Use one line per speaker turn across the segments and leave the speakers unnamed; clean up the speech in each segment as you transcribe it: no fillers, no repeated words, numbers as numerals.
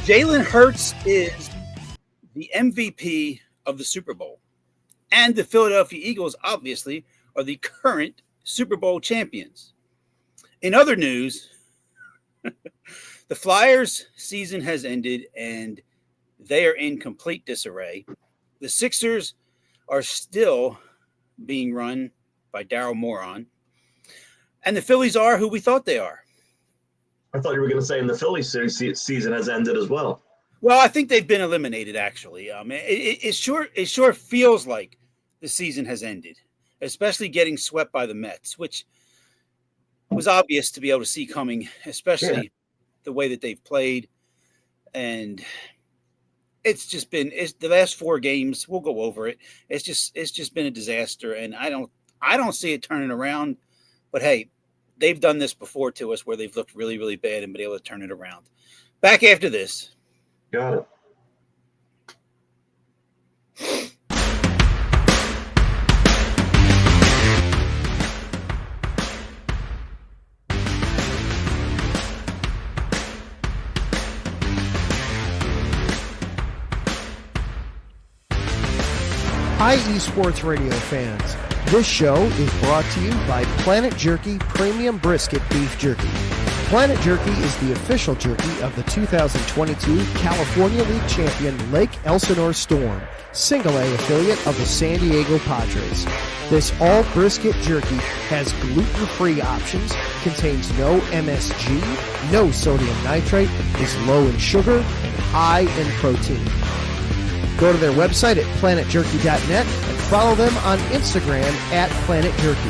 Jalen Hurts is the MVP of the Super Bowl. And the Philadelphia Eagles, obviously, are the current Super Bowl champions. In other news, the Flyers' season has ended and they are in complete disarray. The Sixers are still being run by Daryl Moron. And the Phillies are who we thought they are.
I thought you were going to say in the Phillies season has ended as well.
Well, I think they've been eliminated, actually. It sure feels like the season has ended, especially getting swept by the Mets, which was obvious to be able to see coming, especially the way that they've played. And it's just been the last 4 games. We'll go over it. It's just been a disaster, and I don't see it turning around. But hey, they've done this before to us, where they've looked really, really bad and been able to turn it around. Back after this.
Got it.
Hi, eSports Radio fans. This show is brought to you by Planet Jerky Premium Brisket Beef Jerky. Planet Jerky is the official jerky of the 2022 California League champion Lake Elsinore Storm, single-A affiliate of the San Diego Padres. This all-brisket jerky has gluten-free options, contains no MSG, no sodium nitrate, is low in sugar, and high in protein. Go to their website at planetjerky.net and follow them on Instagram at Planet Jerky.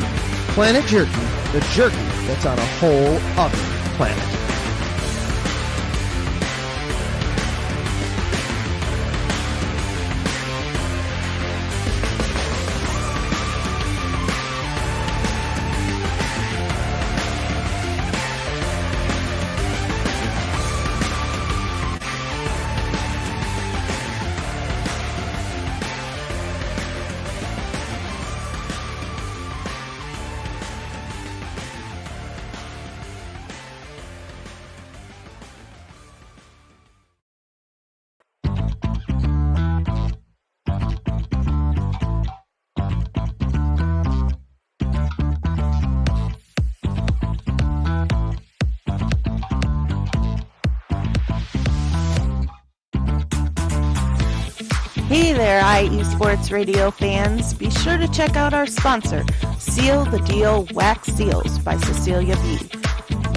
Planet Jerky, the jerky that's on a whole other planet.
Hey there, eSports Radio fans. Be sure to check out our sponsor, Seal the Deal Wax Seals by Cecilia B.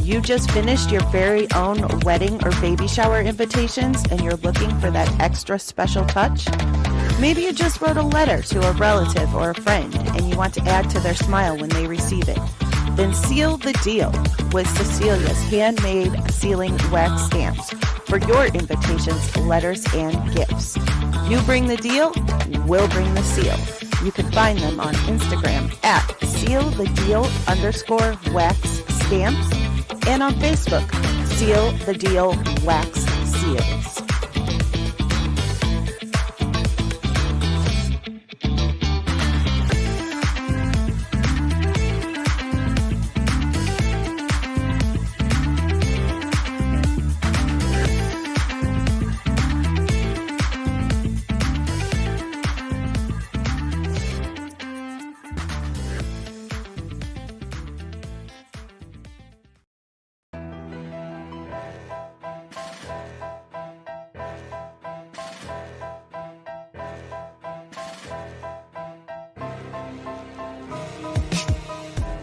You just finished your very own wedding or baby shower invitations and you're looking for that extra special touch? Maybe you just wrote a letter to a relative or a friend and you want to add to their smile when they receive it. Then seal the deal with Cecilia's handmade sealing wax stamps for your invitations, letters, and gifts. You bring the deal, we'll bring the seal. You can find them on Instagram at sealthedeal_wax stamps and on Facebook, Seal the Deal Wax Seals.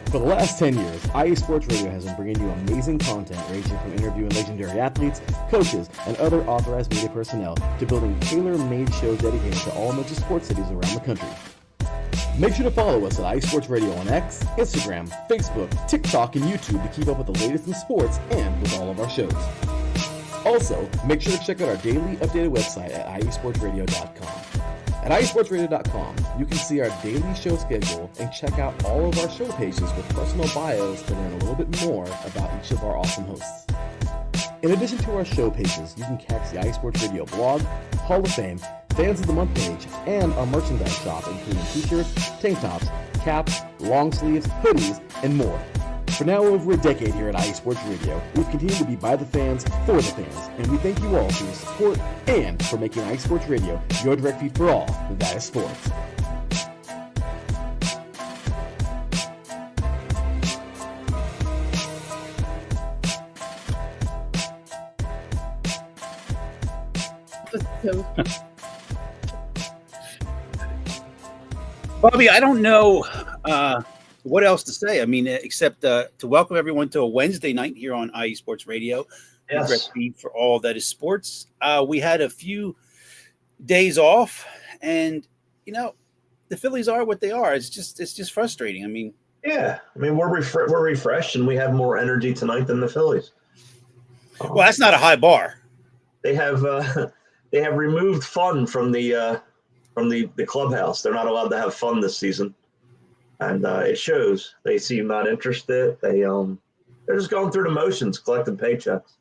For the last 10 years, eSports Radio has been bringing you amazing content ranging from interviewing legendary athletes, coaches, and other authorized media personnel to building tailor-made shows dedicated to all major sports cities around the country. Make sure to follow us at iSports Radio on X, Instagram, Facebook, TikTok, and YouTube to keep up with the latest in sports and with all of our shows. Also, make sure to check out our daily updated website at iesportsradio.com. At iesportsradio.com, you can see our daily show schedule and check out all of our show pages with personal bios to learn a little bit more about each of our awesome hosts. In addition to our show pages, you can catch the iSports Radio blog, Hall of Fame, Fans of the Month page, and our merchandise shop, including t-shirts, tank tops, caps, long sleeves, hoodies, and more. For now over a decade here at IE Sports Radio, we've continued to be by the fans, for the fans, and we thank you all for your support and for making IE Sports Radio your direct feed for all that is sports.
Bobby, I don't know what else to say. I mean, except to welcome everyone to a Wednesday night here on IE Sports Radio.
Yes.
Direct feed for all that is sports. We had a few days off, and the Phillies are what they are. It's just frustrating. I mean,
Yeah, I mean we're refreshed and we have more energy tonight than the Phillies.
well, that's not a high bar.
They have removed fun from the clubhouse. They're not allowed to have fun this season, and it shows. They seem not interested. They're just going through the motions, collecting paychecks,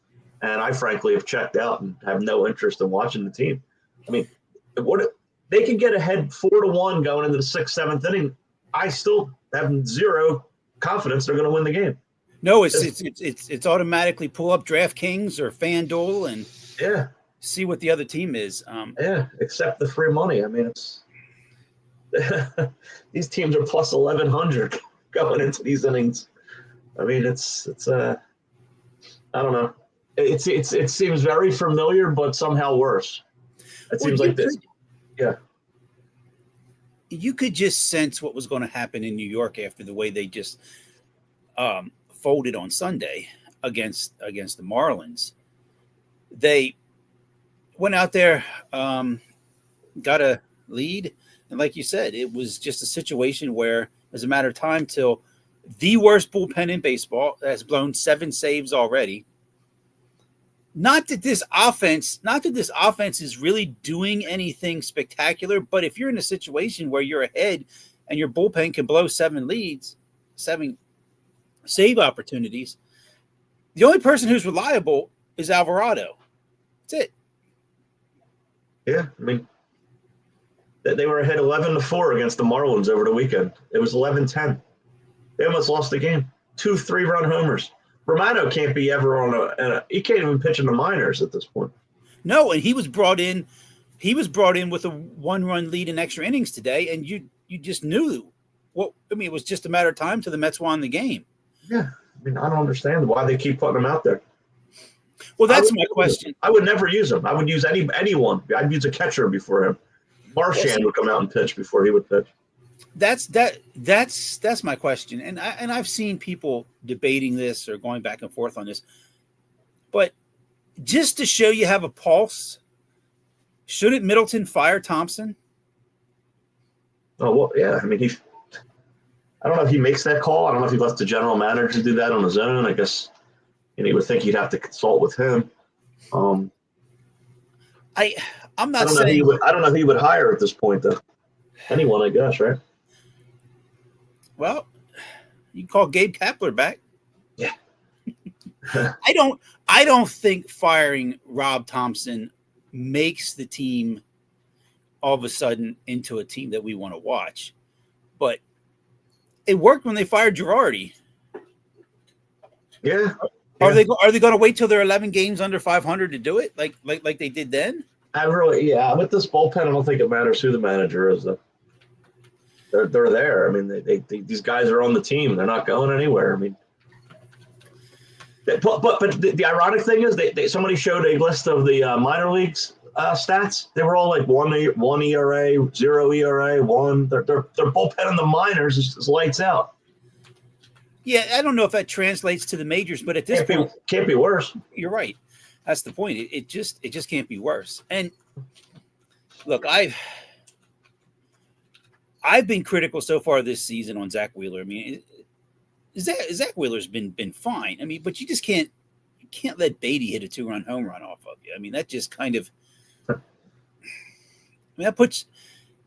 and I frankly have checked out and have no interest in watching the team. I mean, they can get ahead 4-1 going into the 6th, 7th inning. I still have zero confidence they're going to win the game.
No, it's automatically pull up DraftKings or FanDuel and
Yeah.
see what the other team is.
Yeah, except the free money. I mean, it's these teams are plus 1,100 going into these innings. I mean, it's I don't know. It seems very familiar, but somehow worse. It seems like this. Yeah.
You could just sense what was going to happen in New York after the way they just folded on Sunday against the Marlins. They went out there, got a lead, and like you said, it was just a situation where it was a matter of time till the worst bullpen in baseball has blown 7 saves already. Not that this offense is really doing anything spectacular, but if you're in a situation where you're ahead and your bullpen can blow 7 save opportunities, the only person who's reliable is Alvarado. That's it.
Yeah, I mean, they were ahead 11-4 against the Marlins over the weekend. It was 11-10. They almost lost the game. 2 3-run homers. Romano can't be ever on he can't even pitch in the minors at this point.
No, and he was brought in with a 1-run lead in extra innings today, and you just knew. Well, I mean, it was just a matter of time till the Mets won the game.
Yeah, I mean, I don't understand why they keep putting him out there.
Well, that's my question.
I would never use him. I would use anyone. I'd use a catcher before him. Marchand would come out and pitch before he would pitch.
That's my question, and I've seen people debating this or going back and forth on this, but just to show you have a pulse, shouldn't Middleton fire Thompson?
Oh well, yeah. I mean, I don't know if he makes that call. I don't know if he lets the general manager do that on his own. I guess, he would think he'd have to consult with him.
I'm not
I don't
saying
know who he would hire at this point, though. Anyone, I guess, right?
Well, you can call Gabe Kapler back.
Yeah.
I don't think firing Rob Thompson makes the team all of a sudden into a team that we want to watch. But it worked when they fired Girardi.
Yeah.
Are they going to wait till they're 11 games under 500 to do it like they did then?
With this bullpen, I don't think it matters who the manager is, though. They're there. I mean, they these guys are on the team. They're not going anywhere. I mean, but the ironic thing is, somebody showed a list of the minor leagues stats. They were all like 1 ERA, 0 ERA, 1. Their bullpen in the minors is lights out.
Yeah, I don't know if that translates to the majors, but at this point,
can't be worse.
You're right. That's the point. It just can't be worse. And look, I've been critical so far this season on Zach Wheeler. I mean, Zach Wheeler's been fine. I mean, but you can't let Beatty hit a 2-run home run off of you. I mean, that just kind of. That puts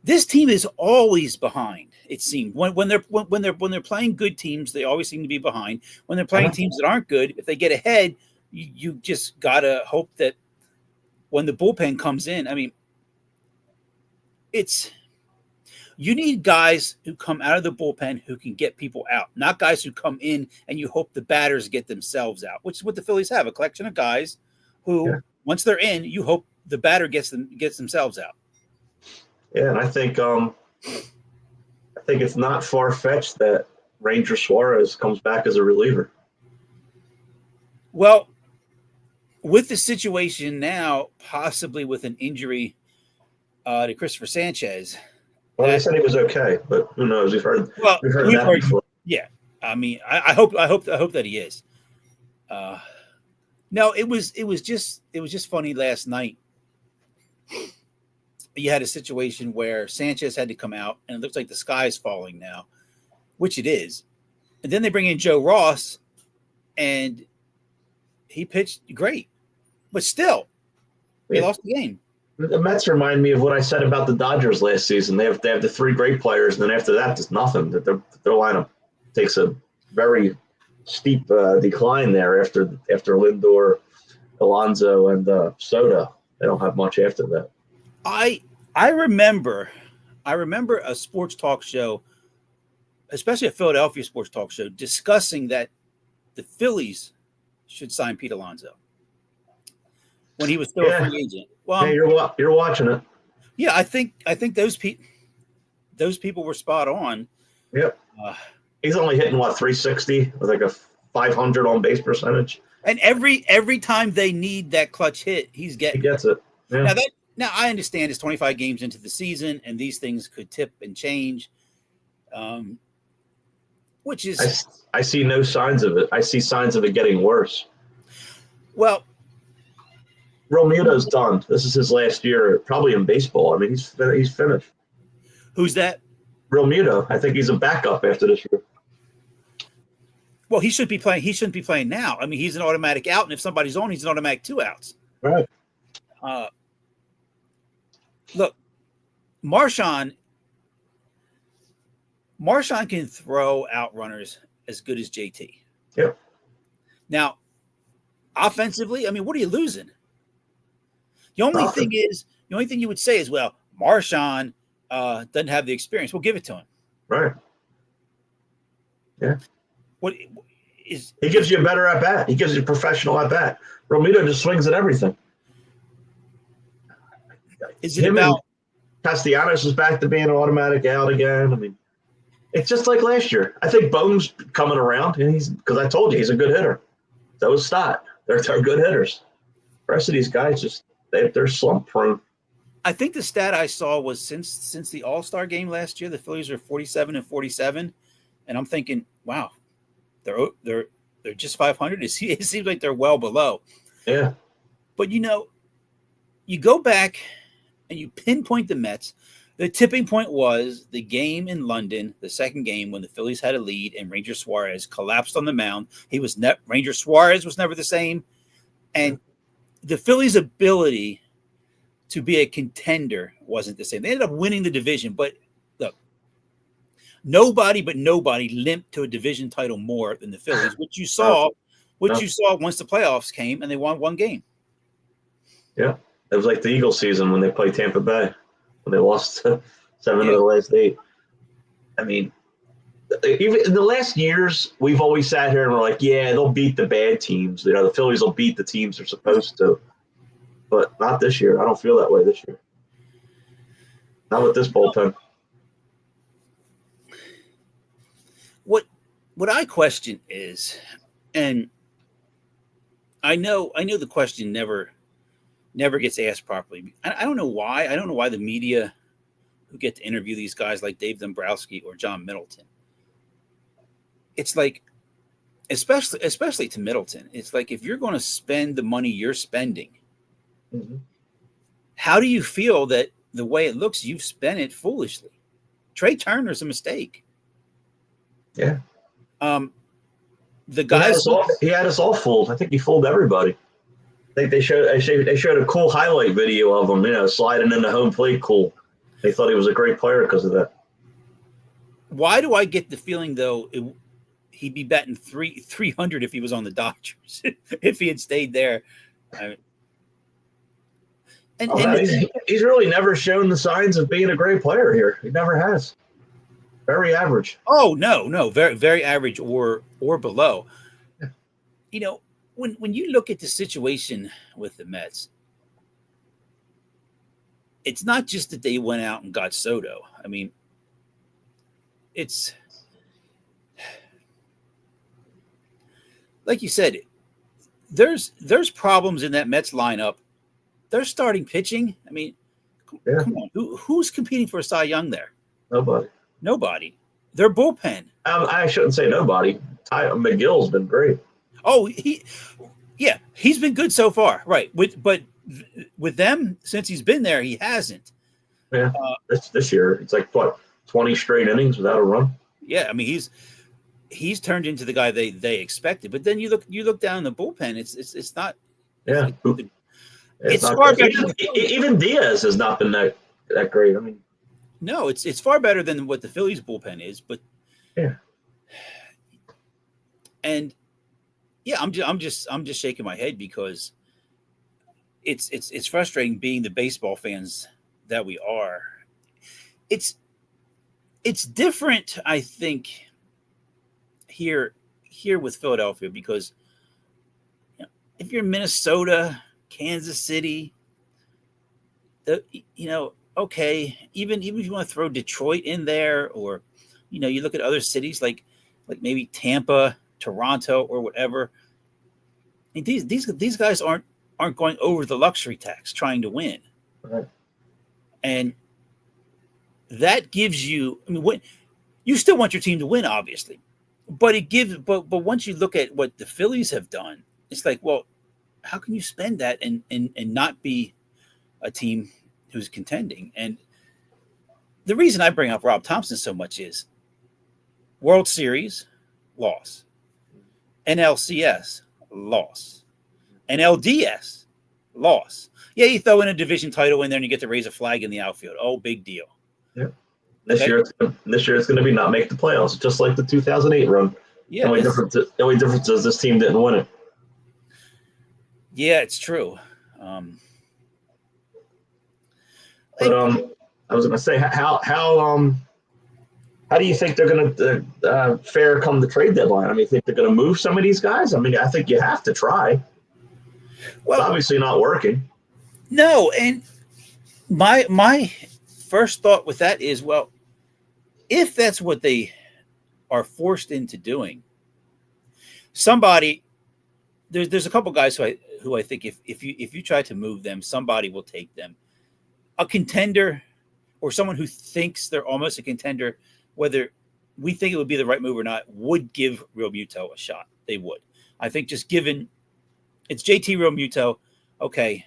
this team is always behind. It seems when they're playing good teams, they always seem to be behind. When they're playing teams that aren't good, if they get ahead, you just gotta hope that when the bullpen comes in, I mean, You need guys who come out of the bullpen who can get people out, not guys who come in and you hope the batters get themselves out, which is what the Phillies have, a collection of guys who, once they're in, you hope the batter gets themselves out.
Yeah, and I think it's not far-fetched that Ranger Suarez comes back as a reliever.
Well, with the situation now, possibly with an injury to Christopher Sanchez.
Well, they said he was okay, but who knows? We've heard that before.
Yeah, I mean, I hope that he is. No, it was just funny last night. You had a situation where Sanchez had to come out, and it looks like the sky is falling now, which it is. And then they bring in Joe Ross, and he pitched great, but still, they lost the game.
The Mets remind me of what I said about the Dodgers last season. They have the three great players, and then after that, there's nothing. Their lineup takes a very steep decline there after Lindor, Alonso, and Soto. They don't have much after that.
I remember a sports talk show, especially a Philadelphia sports talk show, discussing that the Phillies should sign Pete Alonso when he was still a free agent. Well,
you're watching it.
Yeah, I think those people were spot on.
Yep. He's only hitting 360 with like a 500 on base percentage.
And every time they need that clutch hit, he gets
it. Yeah.
Now I understand it's 25 games into the season, and these things could tip and change. Which is
I see no signs of it. I see signs of it getting worse.
Well,
Realmuto's done. This is his last year, probably in baseball. I mean, he's finished.
Who's that?
Realmuto. I think he's a backup after this year.
Well, he should be playing. He shouldn't be playing now. I mean, he's an automatic out, and if somebody's on, he's an automatic 2 outs.
Right.
Look, Marshawn can throw out runners as good as JT.
Yep.
Now, offensively, I mean, what are you losing? The only thing you would say is, well, Marshawn doesn't have the experience. We'll give it to him.
Right. Yeah.
He
gives you a better at bat. He gives you a professional at bat. Realmuto just swings at everything.
Is it about
Castellanos is back to being an automatic out again? I mean, it's just like last year. I think Bone's coming around, and because I told you he's a good hitter. So is Stott. They're good hitters. The rest of these guys they're slump prone.
I think the stat I saw was since the All-Star game last year, the Phillies are 47-47, and I'm thinking, wow, they're just 500. It seems like they're well below.
Yeah,
but you go back and you pinpoint the Mets. The tipping point was the game in London, the second game when the Phillies had a lead and Ranger Suarez collapsed on the mound. Ranger Suarez was never the same, and the Phillies' ability to be a contender wasn't the same. They ended up winning the division, but look, nobody limped to a division title more than the Phillies, which you saw once the playoffs came and they won one game.
Yeah, it was like the Eagles season when they played Tampa Bay, when they lost 7 of the last 8. I mean, even in the last years, we've always sat here and we're like, yeah, they'll beat the bad teams. The Phillies will beat the teams they're supposed to. But not this year. I don't feel that way this year. Not with this bullpen.
What I question is, and I know the question never gets asked properly. I don't know why. I don't know why the media who get to interview these guys like Dave Dombrowski or John Middleton. It's like, especially to Middleton, it's like if you're going to spend the money you're spending, mm-hmm. How do you feel that the way it looks, you've spent it foolishly? Trey Turner's a mistake.
Yeah.
The guys
he had us all fooled. I think he fooled everybody. I think they showed a cool highlight video of him, sliding into home plate. Cool. They thought he was a great player because of that.
Why do I get the feeling though he'd be batting 300 if he was on the Dodgers? If he had stayed there. And,
Oh, he's really never shown the signs of being a great player here. He never has. Very average.
Oh no, very very average or below. You know, when you look at the situation with the Mets, it's not just that they went out and got Soto. I mean, it's like you said, there's problems in that Mets lineup. They're starting pitching. I mean, come on, who's competing for a Cy Young there? Nobody. Their bullpen.
I shouldn't say nobody. McGill's been great.
Oh, he's been good so far, right? But with them, since he's been there, he hasn't.
Yeah, this year it's like what 20 straight innings without a run.
Yeah, I mean he's turned into the guy they expected. But then you look down the bullpen, it's not.
Yeah,
it's far better.
Even Diaz has not been that great. I mean,
no, it's far better than what the Phillies bullpen is. But
yeah,
and yeah, I'm just shaking my head because it's frustrating being the baseball fans that we are. It's different, I think, here with Philadelphia because if you're Minnesota, Kansas City, okay, even if you want to throw Detroit in there, or you look at other cities like maybe Tampa, Toronto, or whatever. And these guys aren't going over the luxury tax trying to win,
right.
And that gives you. I mean, when you still want your team to win, obviously, but it gives. But once you look at what the Phillies have done, it's like, well, how can you spend that and not be a team who's contending? And the reason I bring up Rob Thompson so much is World Series loss, NLCS loss, NLDS loss. Yeah, you throw in a division title in there and you get to raise a flag in the outfield. Oh, big deal.
Yeah. This year it's going to be not make the playoffs, just like the 2008 run.
Yeah.
The only difference is this team didn't win it.
Yeah, it's true.
But I was going to say, how do you think they're going to fare come the trade deadline? I mean, you think they're going to move some of these guys? I mean, I think you have to try. Well, it's obviously not working.
No, and my first thought with that is, well, if that's what they are forced into doing, somebody there's a couple guys who I think if you try to move them, somebody will take them. A contender or someone who thinks they're almost a contender, whether we think it would be the right move or not, would give Real Muto a shot. They would. I think just given it's JT Real Muto, okay.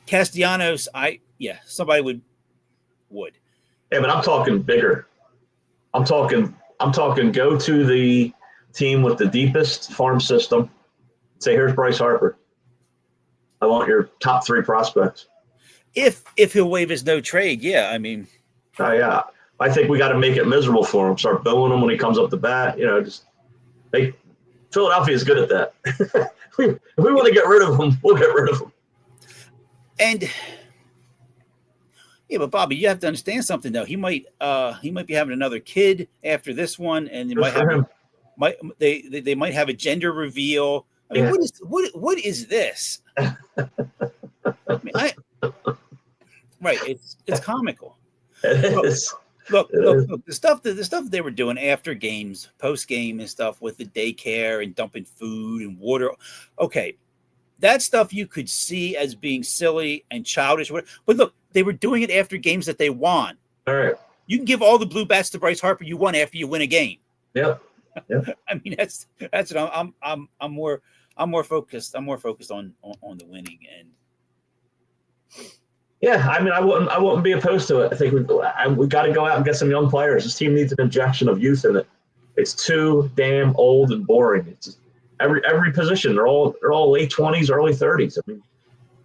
Castellanos, somebody would.
Yeah, but I'm talking bigger. I'm talking go to the team with the deepest farm system. Say, here's Bryce Harper. I want your top 3 prospects.
If he'll waive his no trade, yeah. I mean,
yeah. I think we got to make it miserable for him. Start billing him when he comes up the bat. Just make Philadelphia is good at that. if we want to get rid of him, we'll get rid of him.
And yeah, but Bobby, you have to understand something though. He might be having another kid after this one, and they might have a gender reveal. I mean, what is this? I mean, right? It's comical. Look, the stuff that they were doing after games, post game and stuff with the daycare and dumping food and water. Okay, that stuff you could see as being silly and childish. But look, they were doing it after games that they won.
All right.
You can give all the blue bats to Bryce Harper you won after you win a game.
Yep.
I mean, that's what I'm more focused. I'm more focused on the winning and.
Yeah, I mean, I wouldn't be opposed to it. I think we got to go out and get some young players. This team needs an injection of youth in it. It's too damn old and boring. It's just every position. They're all late 20s, early 30s. I mean,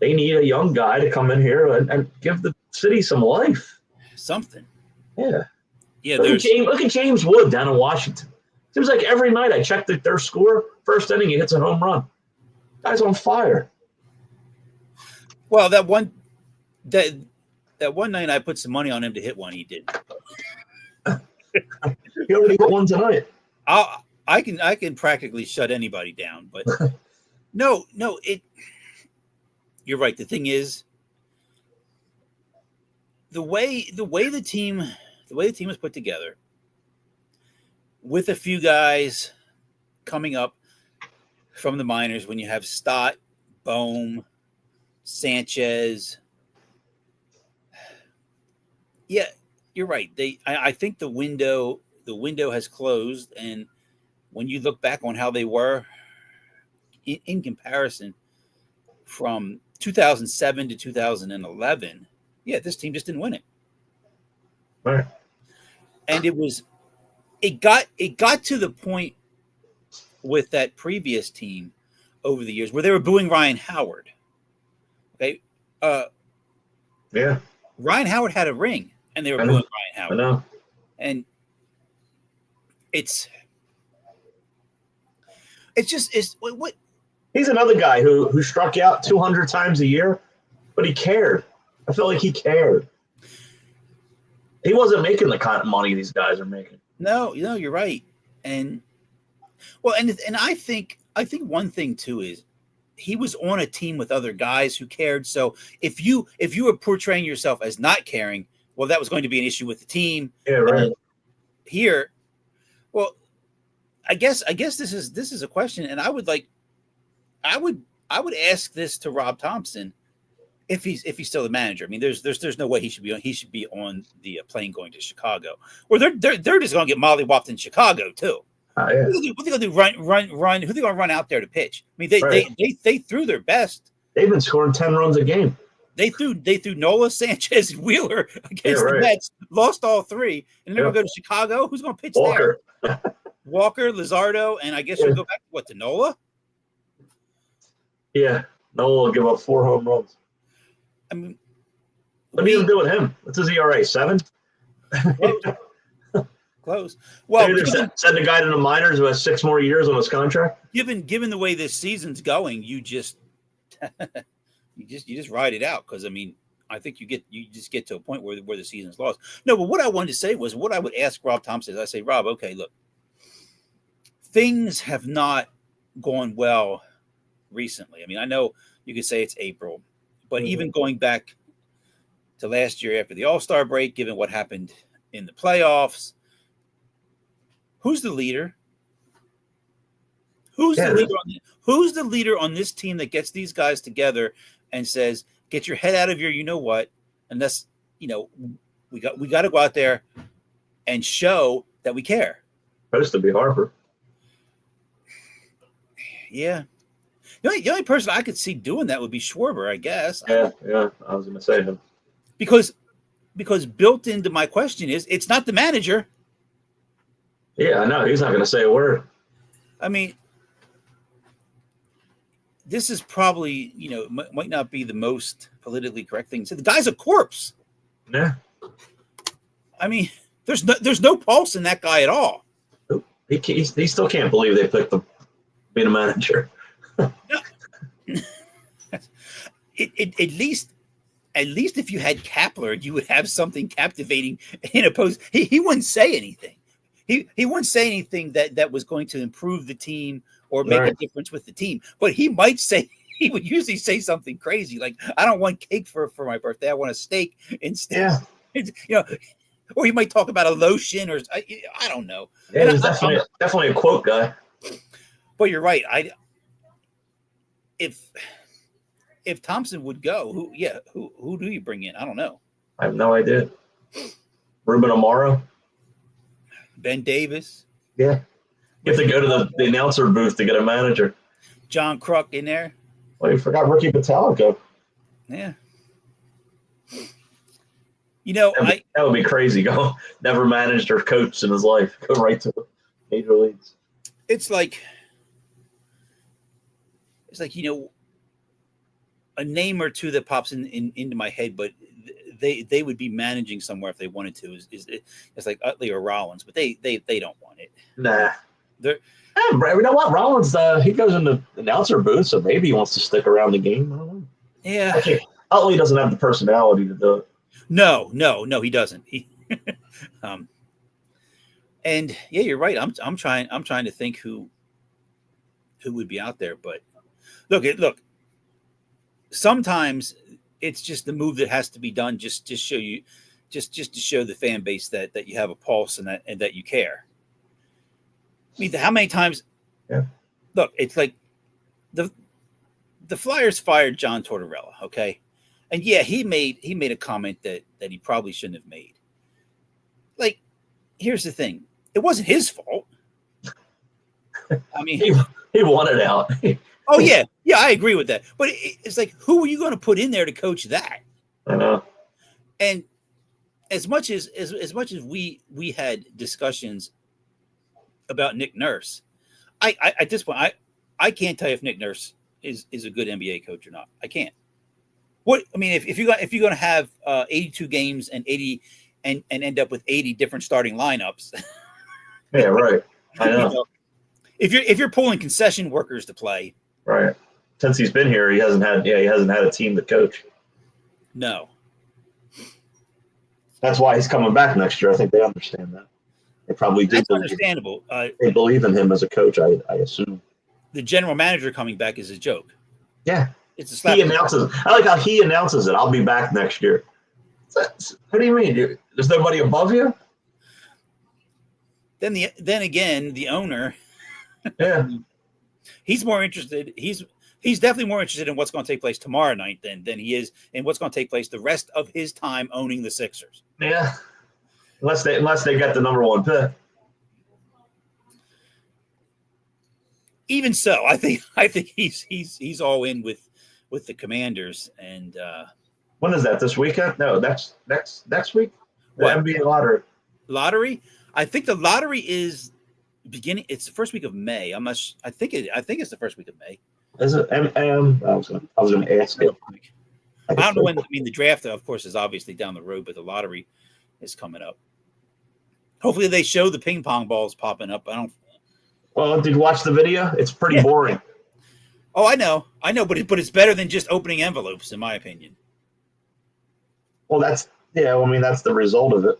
they need a young guy to come in here and give the city some life.
Something.
Yeah.
Yeah.
Look at James Wood down in Washington. Seems like every night I check their score. First inning, he hits a home run. Guy's on fire.
Well, that one night I put some money on him to hit one. He did.
He already hit one tonight.
I can practically shut anybody down, but no. You're right. The thing is, the way the team was put together, with a few guys coming up from the minors, when you have Stott, Bohm, Sanchez. Yeah, you're right. I think the window has closed, and when you look back on how they were in comparison from 2007 to 2011, yeah, this team just didn't win it.
Right.
And it got to the point with that previous team over the years where they were booing Ryan Howard. Okay.
Yeah.
Ryan Howard had a ring, and they were booing Ryan Howard.
I know.
And it's what
He's another guy who struck out 200 times a year, but he cared. I felt like he cared. He wasn't making the kind of money these guys are making.
No, you're right. And I think one thing too is he was on a team with other guys who cared. So if you were portraying yourself as not caring, well, that was going to be an issue with the team.
Yeah, right.
Here, well, I guess this is a question, and I would ask this to Rob Thompson if he's still the manager. I mean, there's no way he should be on the plane going to Chicago, or they're just going to get mollywopped in Chicago too.
Yeah.
What are they going to do? Run? Who are they going to run out there to pitch? I mean, they threw their best.
They've been scoring 10 runs a game.
They threw Nola, Sanchez, and Wheeler against the Mets, lost all three, and then we go to Chicago. Who's going to pitch
Walker.
there? Walker, Luzardo, and I guess you go back to Nola.
Yeah, Nola will give up 4 home runs.
I mean,
what are you doing with him? What's his ERA? 7?
Close. Well,
send the guy to the minors who has 6 more years on his contract.
Given the way this season's going, you just ride it out, because I mean, I think you just get to a point where the season's lost. No, but what I wanted to say was, what I would ask Rob Thompson is, I say, Rob, okay, look, things have not gone well recently. I mean, I know you could say it's April, but even going back to last year after the All-Star break, given what happened in the playoffs, who's the leader? Who's the leader on this team that gets these guys together and says, get your head out of your you-know-what, and let's, we got to go out there and show that we care.
Supposed to be Harper.
Yeah. The only person I could see doing that would be Schwarber, I guess.
Yeah, I was going to say him.
Because built into my question is, it's not the manager.
Yeah, I know. He's not going to say a word.
I mean, this is probably, might not be the most politically correct thing to say. The guy's a corpse.
Yeah.
I mean, there's no pulse in that guy at all.
He still can't believe they picked him being a manager.
At least if you had Kapler, you would have something captivating in a post. He wouldn't say anything. He wouldn't say anything that was going to improve the team or make a difference with the team. But he would usually say something crazy like, "I don't want cake for my birthday. I want a steak instead." Yeah. Or he might talk about a lotion, or I don't know.
Yeah, he's definitely a quote guy.
But you're right. If Thompson would go, who do you bring in? I don't know.
I have no idea. Ruben Amaro.
Ben Davis.
Yeah. You have to go to the announcer booth to get a manager.
John Kruk in there.
Well, you forgot Ricky Patalico.
Yeah.
That would be crazy. Go, never managed or coached in his life. Go right to major leagues.
It's like a name or two that pops into my head, but they would be managing somewhere if they wanted to. It's like Utley or Rollins, but they don't want it.
Nah. You know what? Rollins, he goes in the announcer booth, so maybe he wants to stick around the game. I don't know.
Yeah.
Utley doesn't have the personality to do it.
No, he doesn't. And yeah, you're right. I'm trying to think who would be out there, but look. Sometimes it's just the move that has to be done, just to show the fan base that you have a pulse and that you care. I mean, how many times?
Yeah.
Look, it's like the Flyers fired John Tortorella, okay, and yeah, he made a comment that he probably shouldn't have made. Like, here's the thing: it wasn't his fault. I mean,
he wanted out.
Oh yeah, I agree with that. But it's like, who are you going to put in there to coach that?
I know.
And as much as we had discussions about Nick Nurse, I at this point I can't tell you if Nick Nurse is a good NBA coach or not. I can't. What I mean, if you're going to have 82 games and 80 and end up with 80 different starting lineups.
Yeah, right. I know.
If you're pulling concession workers to play.
Right. Since he's been here, he hasn't had a team to coach.
No.
That's why he's coming back next year. I think they understand that. They probably do.
That's understandable.
They believe in him as a coach, I assume.
The general manager coming back is a joke.
Yeah.
It's a slap.
He announces. I like how he announces it. I'll be back next year. What do you mean? There's nobody above you?
Then again, the owner.
Yeah.
He's more interested. He's definitely more interested in what's going to take place tomorrow night than he is in what's going to take place the rest of his time owning the Sixers.
Yeah. Unless they get the number one pick.
Even so, I think he's all in with the Commanders. And
when is that? This weekend? No, next week. The
What?
NBA lottery.
Lottery. I think the lottery is beginning. It's the first week of May. I think it's the first week of May.
Is it? I was going to ask it.
I don't know when. I mean, the draft, of course, is obviously down the road, but the lottery is coming up. Hopefully, they show the ping pong balls popping up.
Well, did you watch the video? It's pretty boring.
Oh, I know, but it's better than just opening envelopes, in my opinion.
Well, that's the result of it.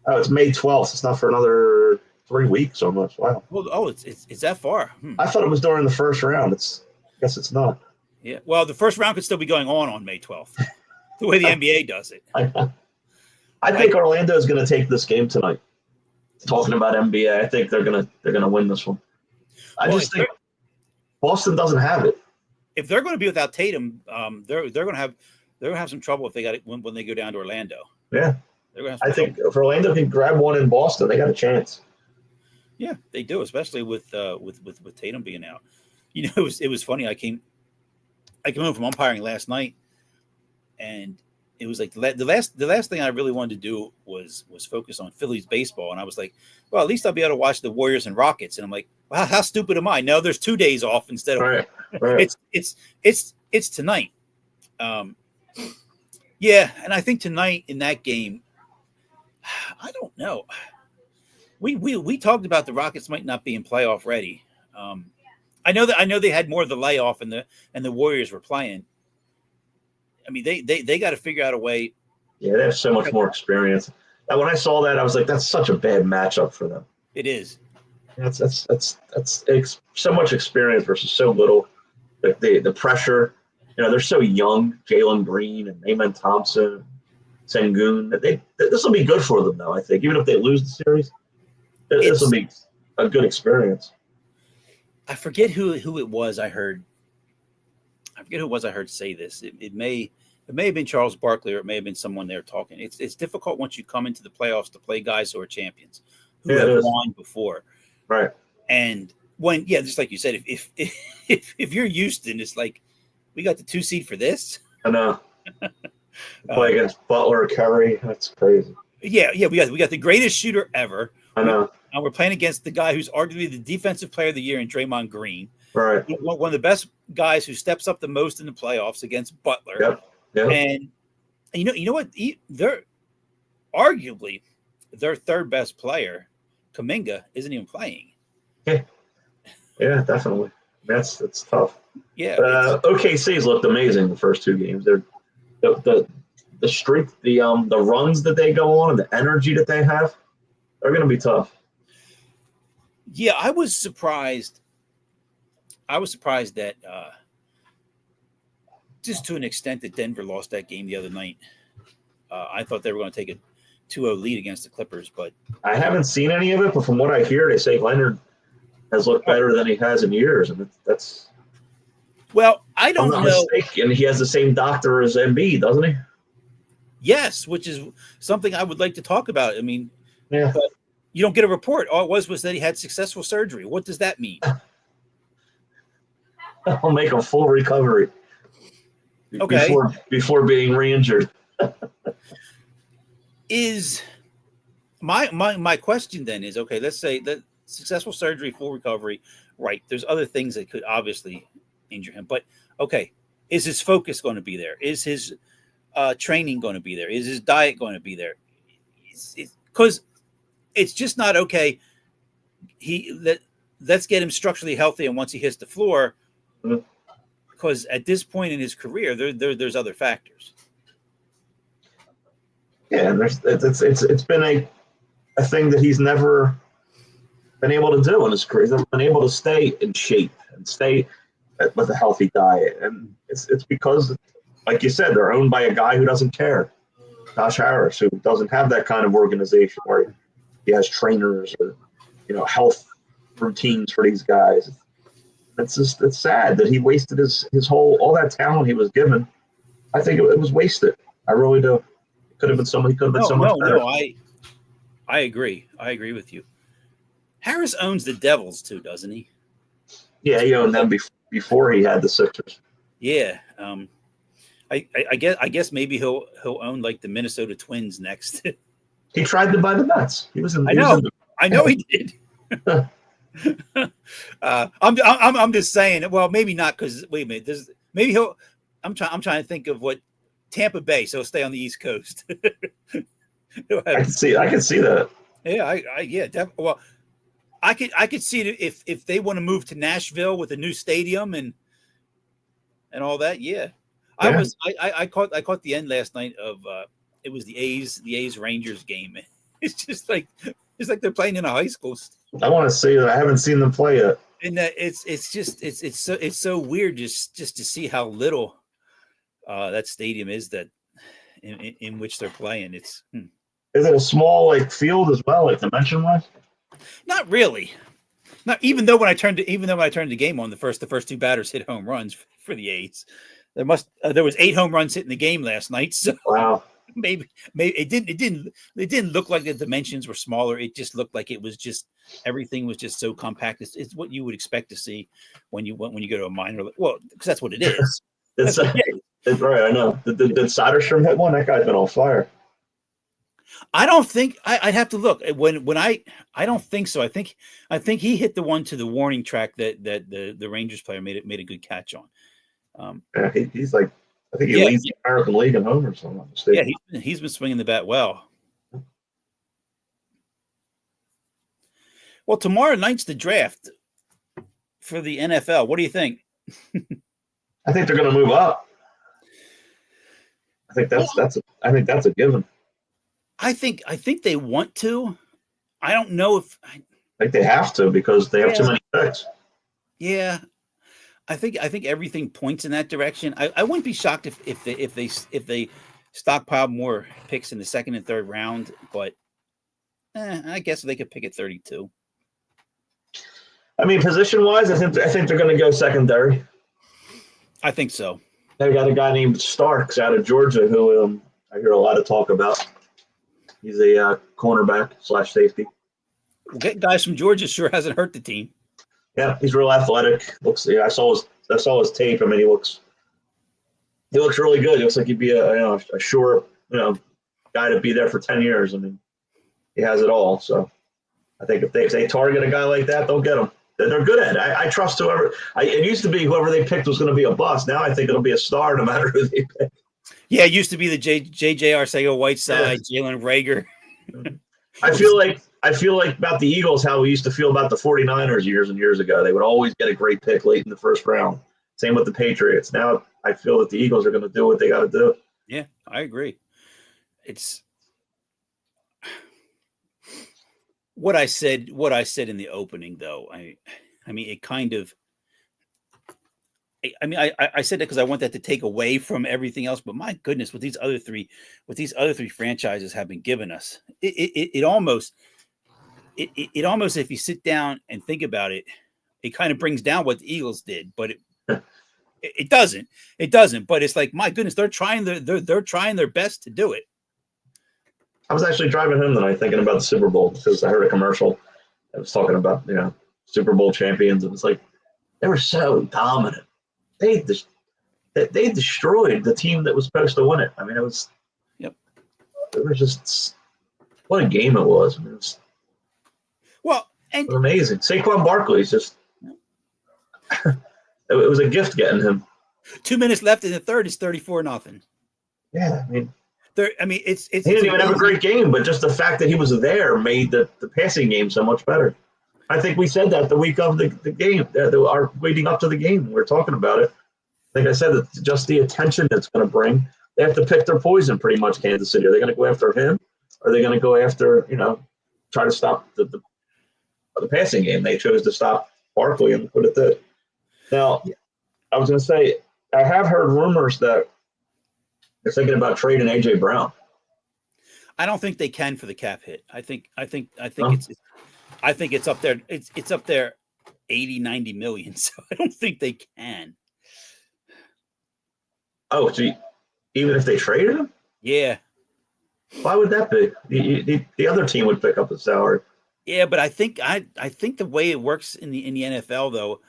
Oh, it's May 12th. It's not for another 3 weeks almost. Wow.
Well, it's that far.
I thought it was during the first round. I guess it's not.
Yeah. Well, the first round could still be going on May 12th. The way the NBA does it.
I think Orlando is going to take this game tonight. Talking about NBA, I think they're gonna win this one. I just think Boston doesn't have it.
If they're going to be without Tatum, they're going to have some trouble if they got it when they go down to Orlando.
Yeah, I think if Orlando can grab one in Boston, they got a chance.
Yeah, they do, especially with Tatum being out. You know, it was funny. I came home from umpiring last night, and it was like the last thing I really wanted to do was focus on Phillies baseball, and I was like, well, at least I'll be able to watch the Warriors and Rockets. And I'm like, wow, how stupid am I? No, there's 2 days off instead of
right.
It's tonight. Yeah, and I think tonight in that game, I don't know. We talked about the Rockets might not be in playoff ready. I know they had more of the layoff and the Warriors were playing. I mean, they got to figure out a way.
Yeah, they have so much more experience. And when I saw that, I was like, that's such a bad matchup for them.
It is.
That's so much experience versus so little. Like the pressure, they're so young. Jalen Green and Amen Thompson, Sengun. This will be good for them, though. I think even if they lose the series, this will be a good experience.
I forget who it was. I forget who it was I heard say this. It may have been Charles Barkley, or it may have been someone there talking. It's difficult once you come into the playoffs to play guys who are champions, who have won before.
Right.
And just like you said, if you're Houston, it's like, we got the 2 seed for this.
I know. Play against Butler, Curry. That's crazy.
Yeah. We got the greatest shooter ever.
I know.
And we're playing against the guy who's arguably the defensive player of the year in Draymond Green.
Right.
One of the best guys who steps up the most in the playoffs against Butler.
Yep.
And you know what? They're arguably their third best player, Kuminga, isn't even playing.
Yeah, definitely. That's tough.
Yeah.
OKC's looked amazing the first 2 games. the streak, the runs that they go on, and the energy that they have, they're going to be tough.
Yeah, I was surprised. That just to an extent that Denver lost that game the other night. I thought they were going to take a 2-0 lead against the Clippers, but
I haven't seen any of it. But from what I hear, they say Leonard has looked better than he has in years, and that's.
Well, I don't know.
Mistaken. He has the same doctor as Embiid, doesn't he?
Yes, which is something I would like to talk about. I mean,
yeah.
But you don't get a report. All it was that he had successful surgery. What does that mean?
I'll make a full recovery.
Okay.
Before being re-injured.
Is my question then is, okay, let's say that successful surgery, full recovery, right? There's other things that could obviously injure him, but okay, is his focus going to be there? Is his training going to be there? Is his diet going to be there? Because it's just not okay. Let's get him structurally healthy, and once he hits the floor, because at this point in his career, there's other factors.
Yeah, and it's been a thing that he's never been able to do in his career. He's never been able to stay in shape and stay with a healthy diet, and it's because, like you said, they're owned by a guy who doesn't care, Josh Harris, who doesn't have that kind of organization where he has trainers or health routines for these guys. It's sad that he wasted his all that talent he was given. I think it was wasted. I really do. Could have been somebody. Could have been so much better.
No, I agree. I agree with you. Harris owns the Devils too, doesn't he?
Yeah, he owned them before he had the Sixers.
Yeah. I guess maybe he'll own like the Minnesota Twins next.
He tried to buy the Mets. He was in.
I know he did. I'm just saying. Well, maybe not, because wait a minute. Maybe he'll. I'm trying to think of what Tampa Bay. So he'll stay on the East Coast.
I can see that.
Yeah. Well, I could see it if they want to move to Nashville with a new stadium and all that. Yeah. I caught the end last night of it was the A's Rangers game. It's just like they're playing in a high school.
I want to see that. I haven't seen them play yet.
And it's so weird just to see how little that stadium is that in which they're playing. Is
it a small field as well, dimension wise?
Not really. Not even though when I turned the game on, the first two batters hit home runs for the A's. There was 8 home runs hit in the game last night. So
wow.
Maybe it didn't look like the dimensions were smaller. It just looked like it was just everything was just so compact. It's what you would expect to see when you go to a minor. Well, because that's what it is.
It's right. I know. Did Soderstrom hit one? That guy's been on fire.
I don't think I'd have to look when I don't think so. I think he hit the one to the warning track that the Rangers player made a good catch on.
Yeah, he's like. I think he leads the American League in homers. So I'm not mistaken.
Yeah, he's been swinging the bat well. Well, tomorrow night's the draft for the NFL. What do you think?
I think they're going to move up. I think that's a given.
I think they want to. I don't know if
I think they have to because they have too many picks.
Yeah. I think everything points in that direction. I wouldn't be shocked if they stockpile more picks in the second and third round, but I guess they could pick at 32.
I mean, position wise, I think they're going to go secondary.
I think so.
They got a guy named Starks out of Georgia who I hear a lot of talk about. He's a cornerback / safety.
Getting guys from Georgia sure hasn't hurt the team.
Yeah, he's real athletic. I saw his tape. I mean, he looks really good. He looks like he'd be a sure guy to be there for 10 years. I mean, he has it all. So I think if they target a guy like that, they'll get him. They're good at it. I trust whoever. It used to be whoever they picked was going to be a bust. Now I think it'll be a star no matter who they pick. Yeah,
it used to be the J.J. Arcega-Whiteside, Jalen Reagor.
I feel like about the Eagles how we used to feel about the 49ers years and years ago. They would always get a great pick late in the first round. Same with the Patriots. Now I feel that the Eagles are going to do what they got to do.
Yeah, I agree. It's what I said. What I said in the opening, though. I mean, it kind of. I said that because I want that to take away from everything else. But my goodness, what these other three franchises have been giving us, it almost, if you sit down and think about it, it kind of brings down what the Eagles did. But it doesn't. It doesn't. But it's like, my goodness, they're trying their best to do it.
I was actually driving home tonight thinking about the Super Bowl because I heard a commercial that was talking about Super Bowl champions. It was like they were so dominant. They destroyed the team that was supposed to win it. I mean, it was just what a game it was. I mean, it was amazing. Saquon Barkley's just it was a gift getting him.
2 minutes left in the third. It's 34-0.
Yeah, I mean,
it's
he didn't even have a great game, but just the fact that he was there made the passing game so much better. I think we said that the week of the game, our leading up to the game. We were talking about it. I think I said that just the attention that's going to bring. They have to pick their poison pretty much, Kansas City. Are they going to go after him? Or are they going to go after, try to stop the passing game? They chose to stop Barkley and put it there. Now, I was going to say, I have heard rumors that they're thinking about trading A.J. Brown.
I don't think they can for the cap hit. I think it's up there. It's up there 80, 90 million. So I don't think they can.
Oh, so even if they traded him?
Yeah.
Why would that be? The other team would pick up the salary.
Yeah, but I think the way it works in the NFL though,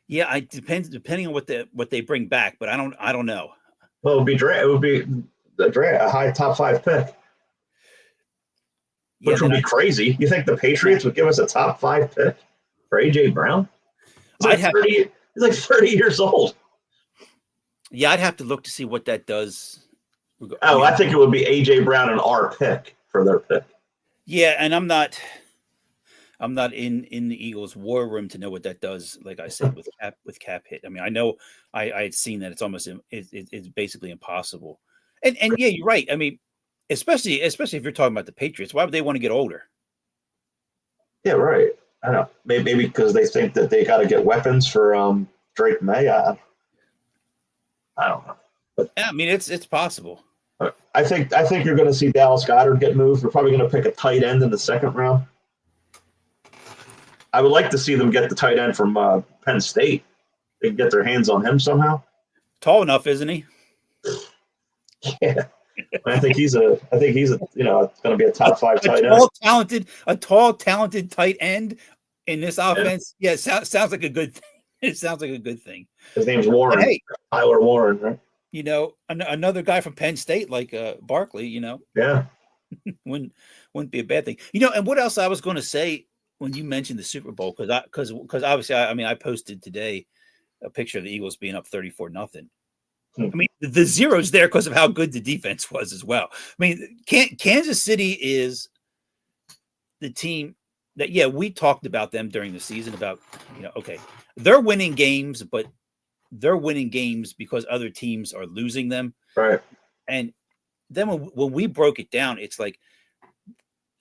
it depends depending on what they bring back, but I don't know.
Well, it would be a high top 5 pick. Which would be crazy. You think the Patriots would give us a top 5 pick for A.J. Brown? He's like 30 years old.
Yeah, I'd have to look to see what that does.
I think it would be A.J. Brown and our pick for their pick.
Yeah, and I'm not in the Eagles' war room to know what that does. Like I said, with cap hit. I mean, I know I had seen that it's basically impossible. And yeah, you're right. I mean, especially if you're talking about the Patriots, why would they want to get older?
Yeah, right. I don't know. Maybe because they think that they got to get weapons for Drake May. I don't know. But
yeah, I mean, it's possible.
I think you're going to see Dallas Goedert get moved. We're probably going to pick a tight end in the second round. I would like to see them get the tight end from Penn State. They can get their hands on him somehow.
Tall enough, isn't he?
Yeah. I think he's going to be a top 5 tight
end. A tall, talented tight end in this offense. Yeah, sounds like a good thing. It sounds like a good thing.
His name's Warren. But hey, Tyler Warren, right?
Another guy from Penn State like Barkley.
Yeah,
wouldn't be a bad thing. And what else I was going to say when you mentioned the Super Bowl, because obviously I posted today a picture of the Eagles being up 34-0. I mean, the zero's there because of how good the defense was as well. I mean, Kansas City is the team that, we talked about them during the season about, okay, they're winning games, but they're winning games because other teams are losing them.
Right.
And then when we broke it down, it's like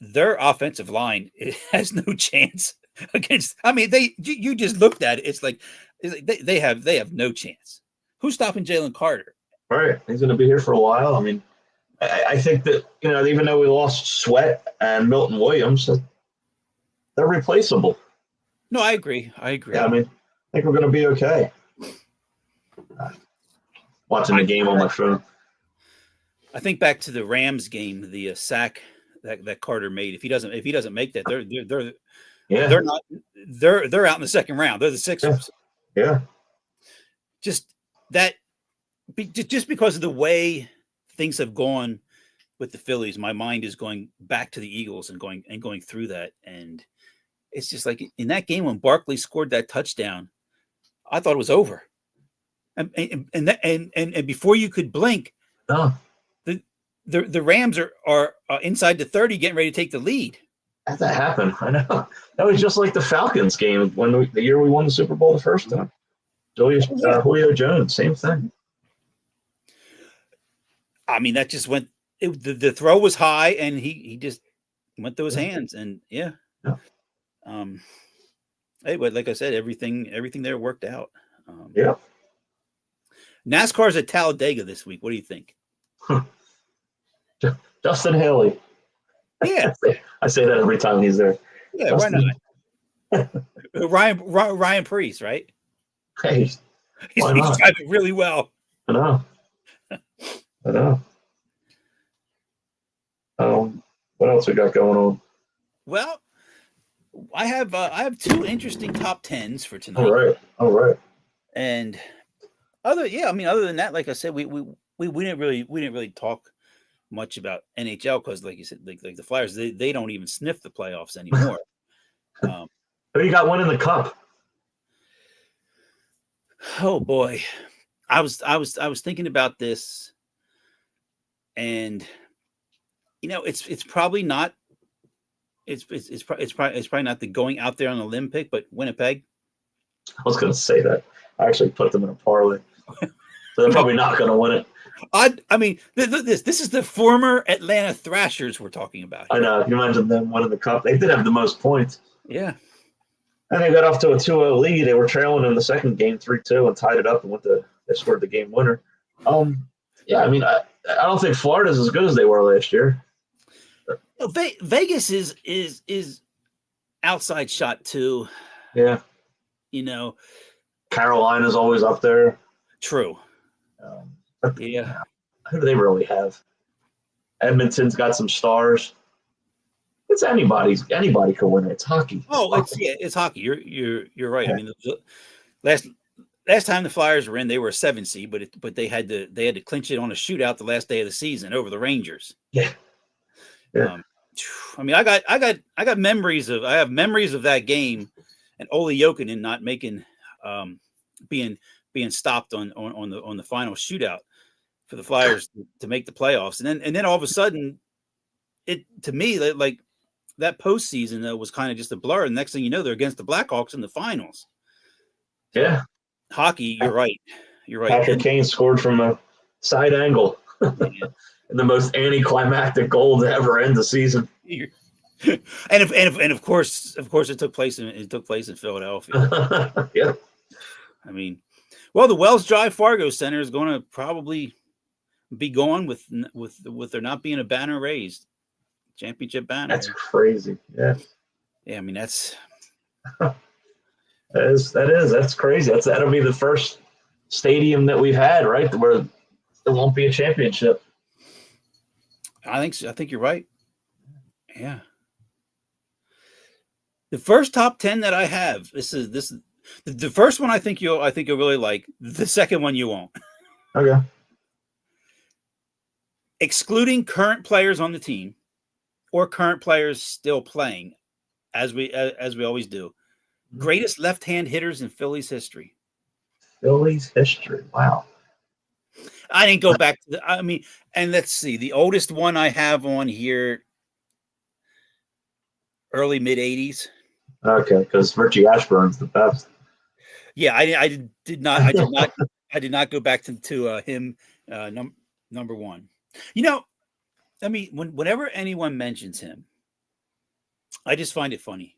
their offensive line has no chance against. I mean, you just looked at it. It's like they have no chance. Who's stopping Jalen Carter?
Right. He's going to be here for a while. I mean, I think that, even though we lost Sweat and Milton Williams, they're replaceable.
No, I agree.
Yeah, I mean, I think we're going to be okay. Watching the game on my phone.
I think back to the Rams game, the sack that Carter made. If he doesn't make that, they're out in the second round. They're the Sixers.
Yeah.
Just because of the way things have gone with the Phillies, my mind is going back to the Eagles and going through that. And it's just like in that game when Barkley scored that touchdown, I thought it was over. And before you could blink, the Rams are inside the 30, getting ready to take the lead.
How'd that happen? I know that was just like the Falcons game the year we won the Super Bowl the first time. Julio Jones, same thing.
I mean, that just went. The throw was high, and he just went through his hands, and yeah. Hey, but like I said, everything there worked out.
Yeah.
NASCAR's at Talladega this week. What do you think?
Justin Haley.
Yeah,
I say that every time he's there.
yeah.
Justin,
Why not? Ryan Priest, right?
Hey,
He's
why not?
driving really well.
I know. What else we got going on?
Well, I have two interesting top tens for tonight.
All right.
And other than that, like I said, we didn't really talk much about NHL because, like you said, like the Flyers, they don't even sniff the playoffs anymore.
Who you got winning the cup?
Oh boy, I was thinking about this, and it's probably not. It's probably not the going out there on the limb pick, but Winnipeg.
I was going to say that. I actually put them in a parlay, so they're probably not going to win it.
I mean, this is the former Atlanta Thrashers we're talking about.
I know. Can you imagine them winning the cup? They did have the most points.
Yeah.
And they got off to a 2-0 lead. They were trailing in the second game 3-2 and tied it up and they scored the game winner. Yeah, I mean, I don't think Florida's as good as they were last year.
Vegas is outside shot too.
Yeah. Carolina's always up there.
True. Yeah.
Who do they really have? Edmonton's got some stars. It's anybody could win it. It's hockey.
It's hockey. You're right. Yeah. I mean, last time the Flyers were in, they were a 7 seed, but they had to clinch it on a shootout the last day of the season over the Rangers.
Yeah.
I mean, I have memories of that game and Ole Jokinen not making being stopped on the final shootout for the Flyers to make the playoffs, and then all of a sudden, to me like that postseason though was kind of just a blur. And next thing you know, they're against the Blackhawks in the finals.
Yeah,
hockey. You're right.
Patrick Kane scored from a side angle.
Yeah.
And the most anticlimactic goal to ever end the season.
And of course it took place in Philadelphia.
Yeah.
I mean, well, the Wells Drive Fargo Center is going to probably be gone with there not being a banner raised, championship banner.
That's crazy. Yeah.
Yeah. I mean, that's
crazy. That'll be the first stadium that we've had, right, where there won't be a championship.
I think you're right. Yeah. The first top 10 that I have, this is the first one I think you'll really like. The second one you won't.
Okay.
Excluding current players on the team or current players still playing, as we always do. Greatest left-hand hitters in Phillies history.
Phillies history. Wow.
I didn't go back to and let's see. The oldest one I have on here, early mid 80s.
Okay, because Richie Ashburn's the best.
Yeah, I did not go back to him number one. I mean, whenever anyone mentions him, I just find it funny.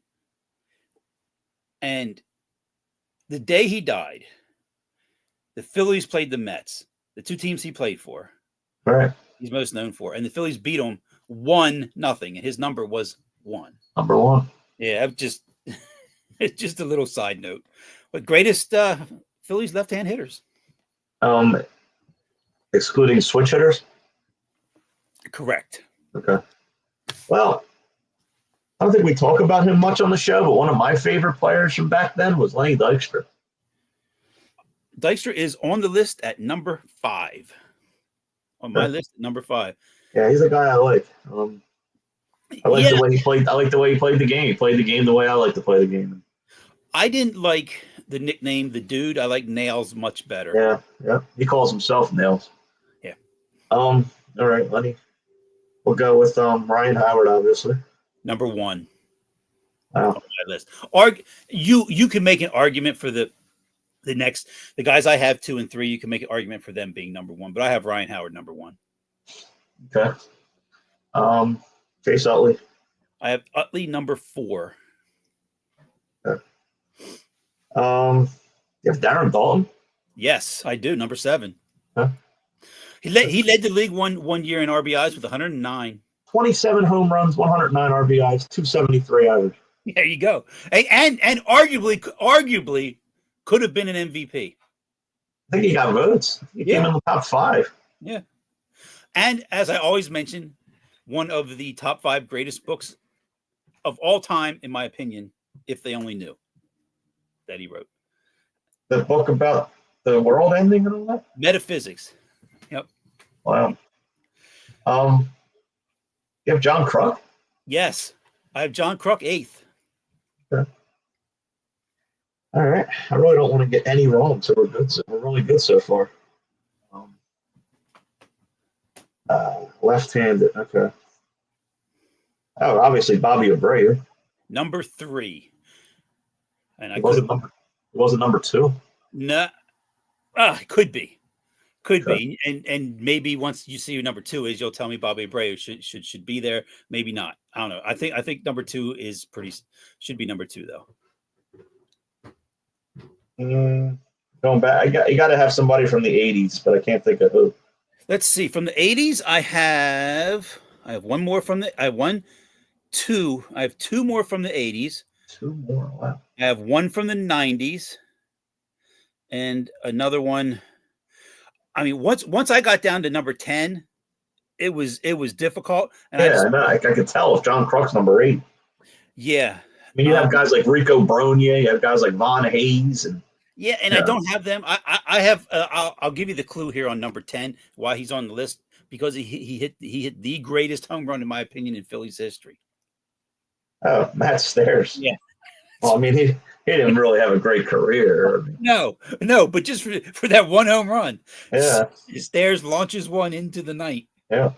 And the day he died, the Phillies played the Mets. The two teams he played for,
right?
He's most known for, and the Phillies beat him 1-0, and his number was 1.
Number 1.
Yeah, it's just a little side note. But greatest Phillies left-hand hitters,
excluding switch hitters.
Correct.
Okay. Well, I don't think we talk about him much on the show, but one of my favorite players from back then was Lenny Dykstra.
Dykstra is on the list at number 5. On my list at number 5.
Yeah, he's a guy I like. I like the way he played. I like the way he played the game. He played the game the way I like to play the game.
I didn't like the nickname "the Dude." I like Nails much better.
Yeah. He calls himself Nails.
Yeah.
All right, Lenny. We'll go with Ryan Howard, obviously.
Number 1.
Wow.
On my list. You can make an argument for the guys I have 2 and 3. You can make an argument for them being number 1, but I have Ryan Howard number 1.
Okay. Chase Utley.
I have Utley number 4.
Okay. You have Darren Dalton.
Yes, I do. Number 7.
Huh?
He led the league one year in RBIs with 109.
27 home runs, 109 RBIs, 273 average.
There you go. And arguably could have been an MVP.
I think he got votes. He came in the top 5.
Yeah. And as I always mention, one of the top 5 greatest books of all time, in my opinion, if they only knew, that he wrote.
The book about the world ending and all that?
Metaphysics. Yep.
Wow. You have John Kruk?
Yes. I have John Kruk 8th.
Okay. All right. I really don't want to get any wrong, so we're good. We're really good so far. Left-handed. Okay. Oh, obviously Bobby Abreu.
Number 3. And I
wasn't number 2.
No. It could be. Could be. And maybe once you see who number 2 is, you'll tell me Bobby Abreu should be there. Maybe not. I don't know. I think number 2 is should be number 2 though.
Going back, you got to have somebody from the 80s, but I can't think of who.
Let's see. From the 80s, I have one more from the. I have 2. I have 2 more from the 80s.
2 more. Wow.
I have 1 from the 90s, and another one. I mean, once I got down to number 10, it was difficult. And
I could tell if John Kruk's number 8.
Yeah.
I mean, you have guys like Rico Bronya, you have guys like Von Hayes, and
I don't have them. I have. I'll give you the clue here on number 10 why he's on the list, because he hit the greatest home run in my opinion in Phillies history.
Oh, Matt Stairs.
Yeah.
Well, I mean, he didn't really have a great career.
No, but just for that one home run.
Yeah.
Stairs launches one into the night.
Yeah.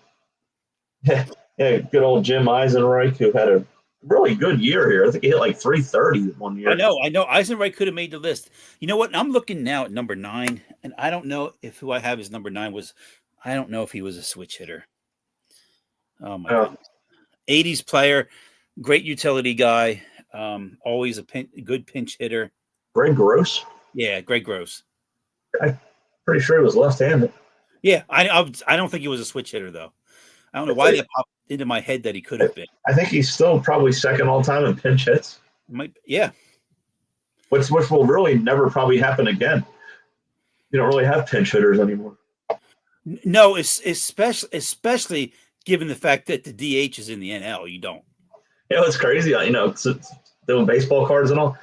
Yeah. Good old Jim Eisenreich, who had a really good year here. I think he hit like 330 one year.
I know. Eisenreich could have made the list. You know what? I'm looking now at number 9, and I don't know if who I have as number 9 was. I don't know if he was a switch hitter. Oh my goodness. 80s player, great utility guy. Always a good pinch hitter.
Greg Gross?
Yeah, Greg Gross.
I'm pretty sure he was left-handed.
Yeah, I don't think he was a switch hitter though. I don't know why that popped into my head that he could have been.
I think he's still probably second all time in pinch hits.
Yeah.
Which will really never probably happen again. You don't really have pinch hitters anymore.
No, especially given the fact that the DH is in the NL. You don't.
It's crazy. Doing baseball cards and all.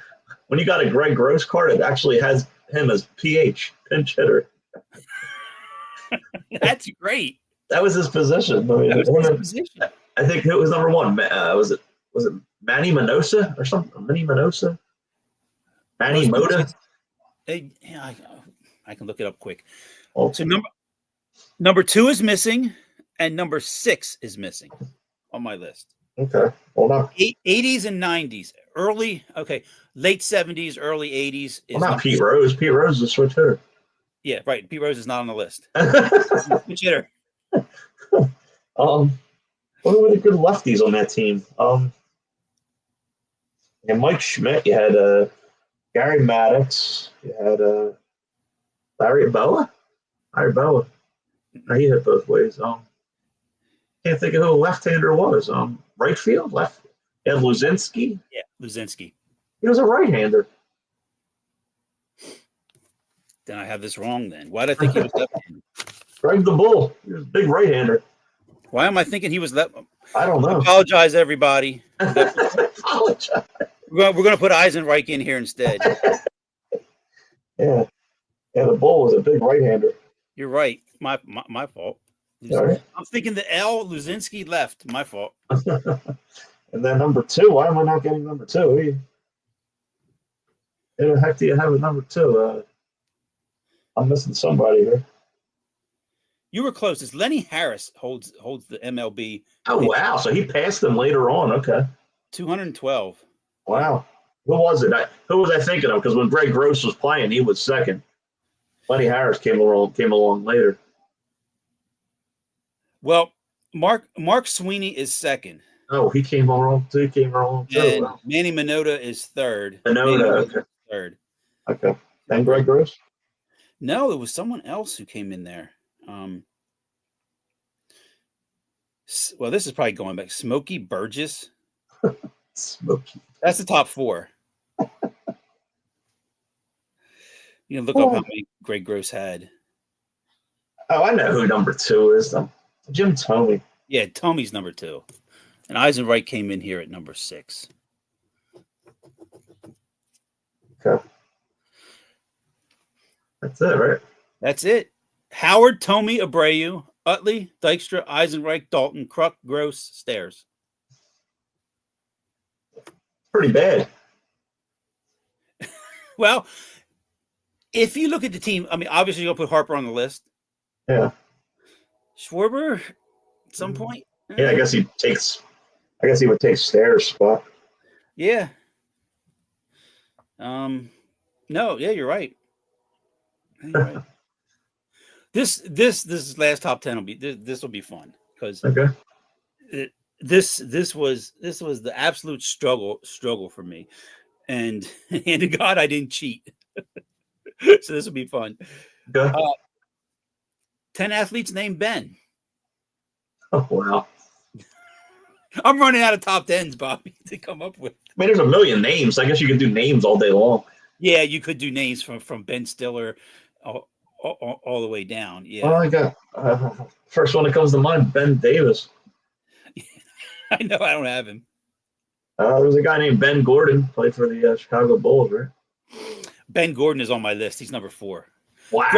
When you got a Greg Gross card, it actually has him as PH, pinch hitter.
That's great.
That was his position. I think it was number 1. Was it Manny Minosa or something? Manny Minosa? Manny Mota?
I can look it up quick.
Oh.
So number 2 is missing, and number 6 is missing on my list.
Okay, hold on.
80s and 90s, late 70s, early 80s.
Well, not Pete Rose. Pete Rose is a switch hitter.
Yeah, right. Pete Rose is not on the list. Switch hitter.
What were the good lefties on that team? And Mike Schmidt. You had Gary Maddox. You had Larry Boa. He hit both ways. Can't think of who a left-hander was. Right field, left. You had Luzinski.
Yeah, Luzinski.
He was a right-hander.
Then I have this wrong. Then why did I think he was left-handed?
Greg the Bull. He was a big right-hander.
Why am I thinking he was left?
I don't know.
I apologize, everybody.
Apologize.
We're going to put Eisenreich in here instead.
Yeah, the Bull was a big right-hander.
You're right. My fault.
Right.
I'm thinking the L. Luzinski left. My fault.
And then number 2. Why am I not getting number 2? Who the heck do you have at number 2? I'm missing somebody here.
You were close. It's Lenny Harris holds the MLB.
Oh, wow. So he passed them later on. Okay.
212.
Wow. Who was it? Who was I thinking of? Because when Greg Gross was playing, he was second. Lenny Harris came along later.
Well, Mark Sweeney is second.
Oh, he came wrong too.
And
Wow.
Manny Minota is third.
Okay.
Third.
Okay. And Greg Gross?
No, it was someone else who came in there. Well, this is probably going back. Smokey Burgess.
Smokey.
That's the top four. You can look up how many Greg Gross had.
Oh, I know who number 2 is. Jim Thome.
Yeah, Tomey's number 2. And Eisenreich came in here at number 6.
Okay. That's it, right?
That's it. Howard, Thome, Abreu, Utley, Dykstra, Eisenreich, Dalton, Kruk, Gross, Stairs.
Pretty bad.
Well, if you look at the team, I mean, obviously you're going to put Harper on the list.
Yeah.
Schwarber, at some point.
Yeah, I guess he would take Stairs' spot.
Yeah. No, yeah, you're right. You're right. This last top 10 will be this will be fun because this was the absolute struggle for me, and to God I didn't cheat, so this will be fun. 10 athletes named Ben.
Oh wow!
I'm running out of top 10s, Bobby, to come up with.
I mean, there's a million names. I guess you could do names all day long.
Yeah, you could do names from Ben Stiller all the way down. Yeah.
Well, I got first one that comes to mind, Ben Davis.
I know I don't have him.
There's a guy named Ben Gordon, played for the Chicago Bulls, right?
Ben Gordon is on my list. He's number 4.
Wow,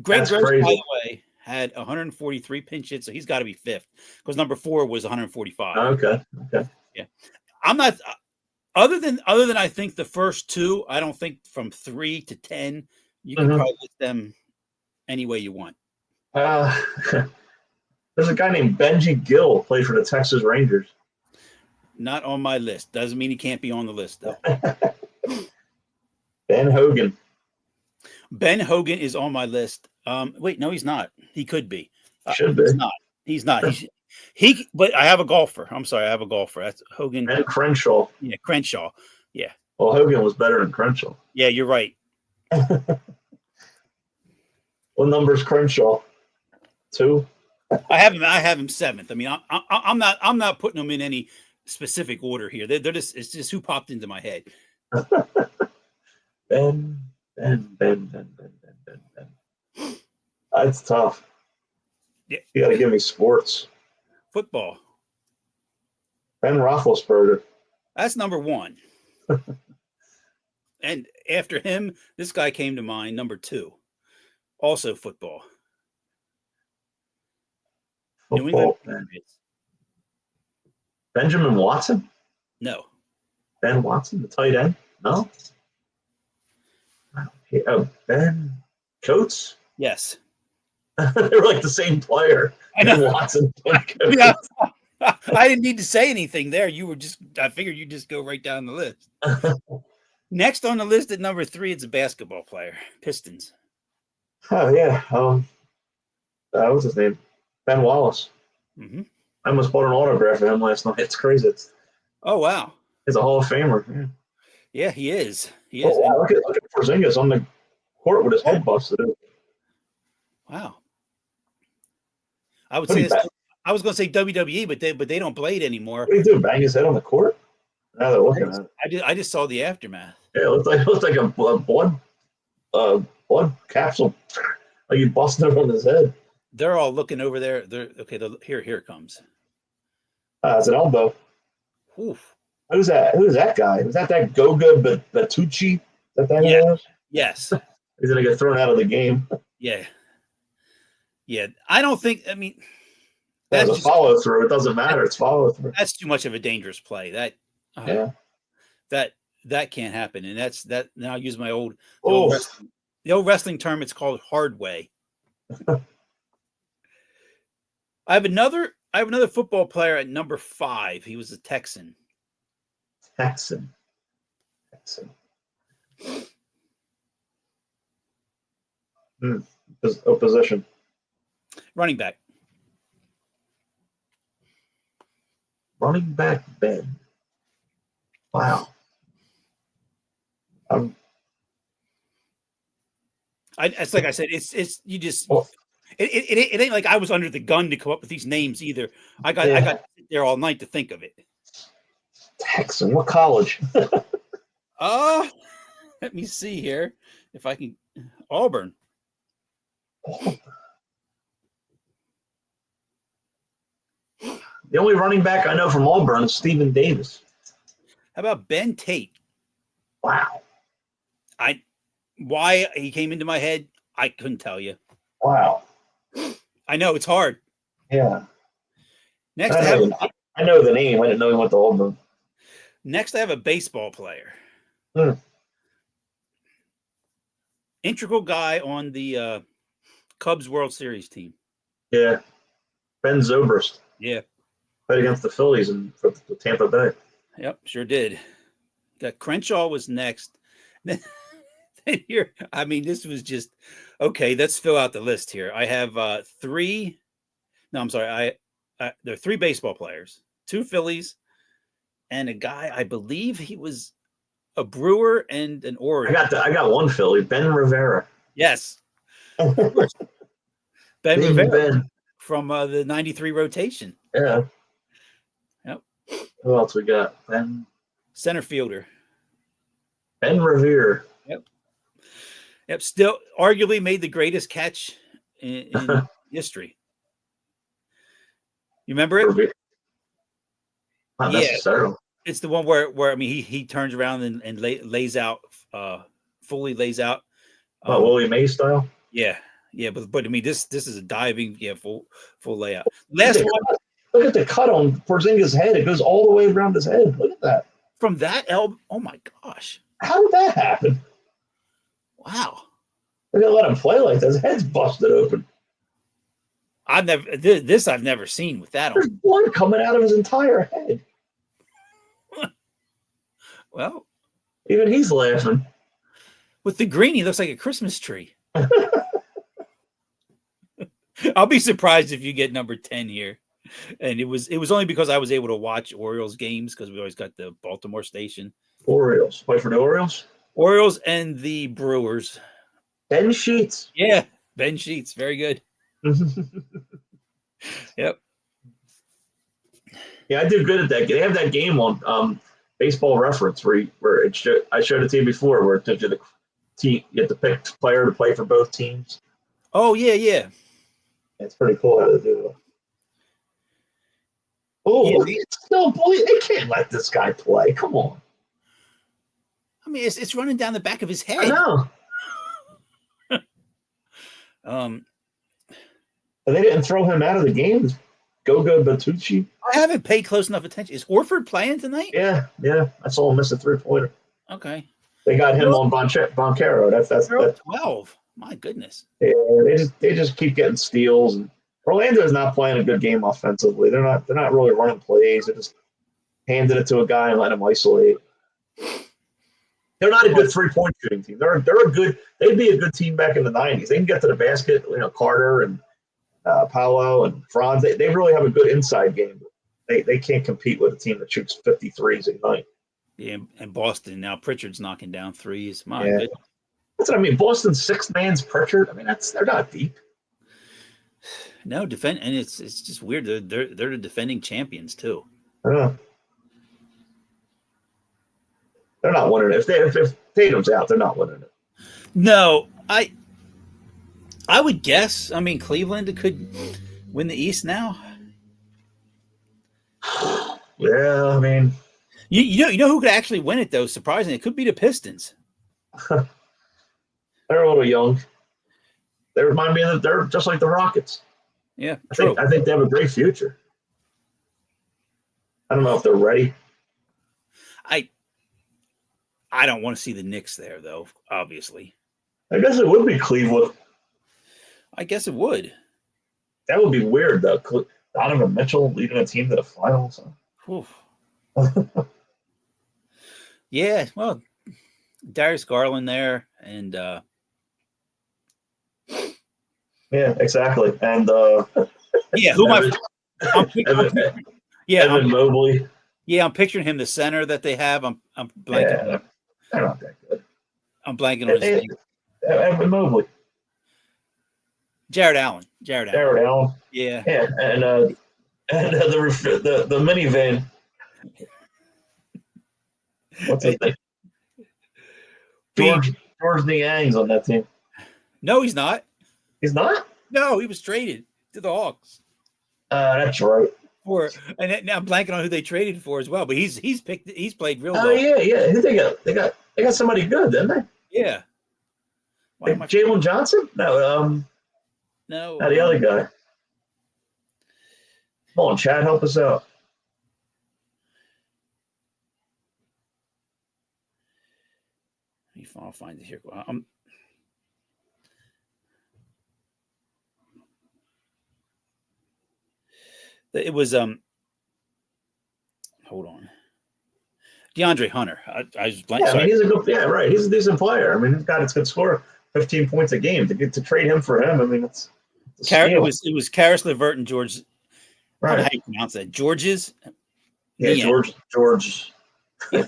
Greg
that's
Gross,
crazy.
by the way, had 143 pinch hits, so he's got to be 5th because number 4 was 145.
Okay.
Yeah, I'm not. Other than I think the first 2, I don't think from 3 to 10 you can probably list them any way you want.
There's a guy named Benji Gill, played for the Texas Rangers.
Not on my list. Doesn't mean he can't be on the list though.
Ben Hogan.
Ben Hogan is on my list. Wait, no, he's not. He could be.
Should be.
He's not. He. But I have a golfer. I'm sorry, I have a golfer. That's Hogan.
And Crenshaw.
Yeah, Crenshaw. Yeah.
Well, Hogan was better than Crenshaw.
Yeah, you're right.
What number's Crenshaw? 2.
I have him 7th. I mean, I'm not putting them in any specific order here. They're just it's just who popped into my head.
Ben. That's tough.
Yeah.
You got to give me sports.
Football.
Ben Roethlisberger.
That's number 1. And after him, this guy came to mind, number 2. Also football. New England Patriots.
Benjamin Watson?
No.
Ben Watson, the tight end? No? Ben Coates?
Yes.
They're like the same player.
I know.
Ben Watson. Ben Coates.
Yeah. I didn't need to say anything there. I figured you'd just go right down the list. Next on the list at number 3, it's a basketball player. Pistons.
Oh, yeah. What's his name? Ben Wallace.
Mm-hmm.
I almost bought an autograph of him last night. It's crazy.
Oh, wow.
He's a Hall of Famer.
Yeah, he is. He is.
Oh, wow. Look at Porzingis on the court with his head busted.
Wow. I was going to say WWE, but they don't play it anymore.
What do you do? Bang his head on the court? Now they're looking at it.
I just saw the aftermath.
Yeah, it looked like a blood capsule. Like you busted it on his head.
They're all looking over there. Here it comes.
It's an elbow.
Oof.
Who's that? Who's that guy? Was that Goga Batucci? Is that
Yeah.
was?
Yes.
He's gonna get thrown out of the game.
Yeah. Yeah. I don't think. I mean,
That's a follow through. It doesn't matter. It's follow through.
That's too much of a dangerous play. That can't happen. And that's that. Now I use my old wrestling term. It's called hard way. I have another football player at number 5. He was a Texan.
Texan. Position.
Running back.
Running back Ben. Wow.
It's like I said, it's you just
Well,
it ain't like I was under the gun to come up with these names either. I got to sit there all night to think of it.
Texan, what college?
Let me see here if I can. Auburn.
The only running back I know from Auburn is Stephen Davis.
How about Ben Tate?
Wow.
Why he came into my head, I couldn't tell you.
Wow.
I know it's hard.
Yeah.
Next,
I know the name. I didn't know he went to Auburn.
Next, I have a baseball player.
Hmm.
Integral guy on the Cubs World Series team.
Yeah. Ben Zobrist.
Yeah.
Played against the Phillies for Tampa Bay.
Yep, sure did. Got Crenshaw was next. Then here, I mean, this was just okay. Let's fill out the list here. I have three. No, I'm sorry. There are three baseball players, two Phillies, and a guy. I believe he was a Brewer and an Oriole.
I got one Philly, Ben Rivera.
Yes, of course. Ben Rivera
Ben.
from the '93 rotation.
Yeah.
Yep.
Who else we got?
Center fielder.
Ben Revere.
Yep. Still arguably made the greatest catch in history. You remember it?
Not necessarily.
It's the one where I mean he turns around and lays out fully lays out.
Willie Mays style.
Yeah, but I mean this is a diving full layout. Last one.
Look at the cut on Porzingis' head. It goes all the way around his head. Look at that.
From that elbow. Oh my gosh.
How did that happen?
Wow.
They're gonna let him play like that. His head's busted open.
I've never seen with that
There's
on.
blood coming out of his entire head.
Well,
even he's laughing.
With the green, he looks like a Christmas tree. I'll be surprised if you get number 10 here. And it was only because I was able to watch Orioles games because we always got the Baltimore station.
Orioles. Play for the Orioles?
Orioles and the Brewers.
Ben Sheets.
Yeah, Ben Sheets. Very good. Yep.
Yeah, I do good at that. They have that game on Baseball Reference where I showed it to you before, where it tells you the team, you have to pick a player to play for both teams.
Oh yeah.
It's pretty cool how to do it. Oh, yeah. No, boy, they can't let this guy play. Come on.
I mean, it's running down the back of his head.
I know. And they didn't throw him out of the game. Go Bertucci.
I haven't paid close enough attention. Is Horford playing tonight?
Yeah. I saw him miss a 3-pointer.
Okay.
They got him on Boncaro. That's
12. My goodness.
Yeah, they just keep getting steals, and Orlando's not playing a good game offensively. They're not really running plays. They're just handing it to a guy and letting him isolate. They're not a good 3-point shooting team. They'd be a good team back in the 90s. They can get to the basket, Carter and Paolo and Franz. They really have a good inside game. They can't compete with a team that shoots 53s a night.
Yeah, and Boston now Pritchard's knocking down threes. My goodness.
That's what I mean. Boston's sixth man's Pritchard. I mean, they're not deep.
No, and it's just weird. They're the defending champions too.
They're not winning it. If Tatum's out, they're not winning it.
No, I would guess. I mean, Cleveland could win the East now.
Yeah, I mean,
you know who could actually win it though? Surprisingly, it could be the Pistons.
They're a little young. They remind me that they're just like the Rockets.
Yeah,
true. I think they have a great future. I don't know if they're ready.
I don't want to see the Knicks there, though, obviously.
I guess it would be Cleveland.
I guess it would.
That would be weird, though. Donovan Mitchell leading a team to the finals.
Yeah, well, Darius Garland there, and
yeah, exactly. And
yeah, who am I? Yeah,
Evan Mobley.
yeah, I'm picturing him, the center that they have. I'm blanking.
Yeah, they're not that good.
I'm blanking on his name.
Evan Mobley.
Jared Allen. Jared
Allen.
Yeah.
Yeah, and the minivan. What's his name? George Niang's on that team.
No, he's not.
He's not?
No, he was traded to the Hawks.
That's right.
And now I'm blanking on who they traded for as well. But he's played real well.
Oh yeah. Who they got? They got somebody good, didn't they?
Yeah.
Jalen Johnson? No,
no,
not the other guy. Come on, Chad, help us out.
I'll find it here. It was hold on, DeAndre Hunter. I was blank.
Yeah, I mean, he's a good. Yeah, right. He's a decent player. I mean, he's got a good score, 15 points a game. To trade him for him, I mean, it's
it was Karis LeVert and George.
Right.
How do you pronounce that? George's.
Yeah, George.
Yeah.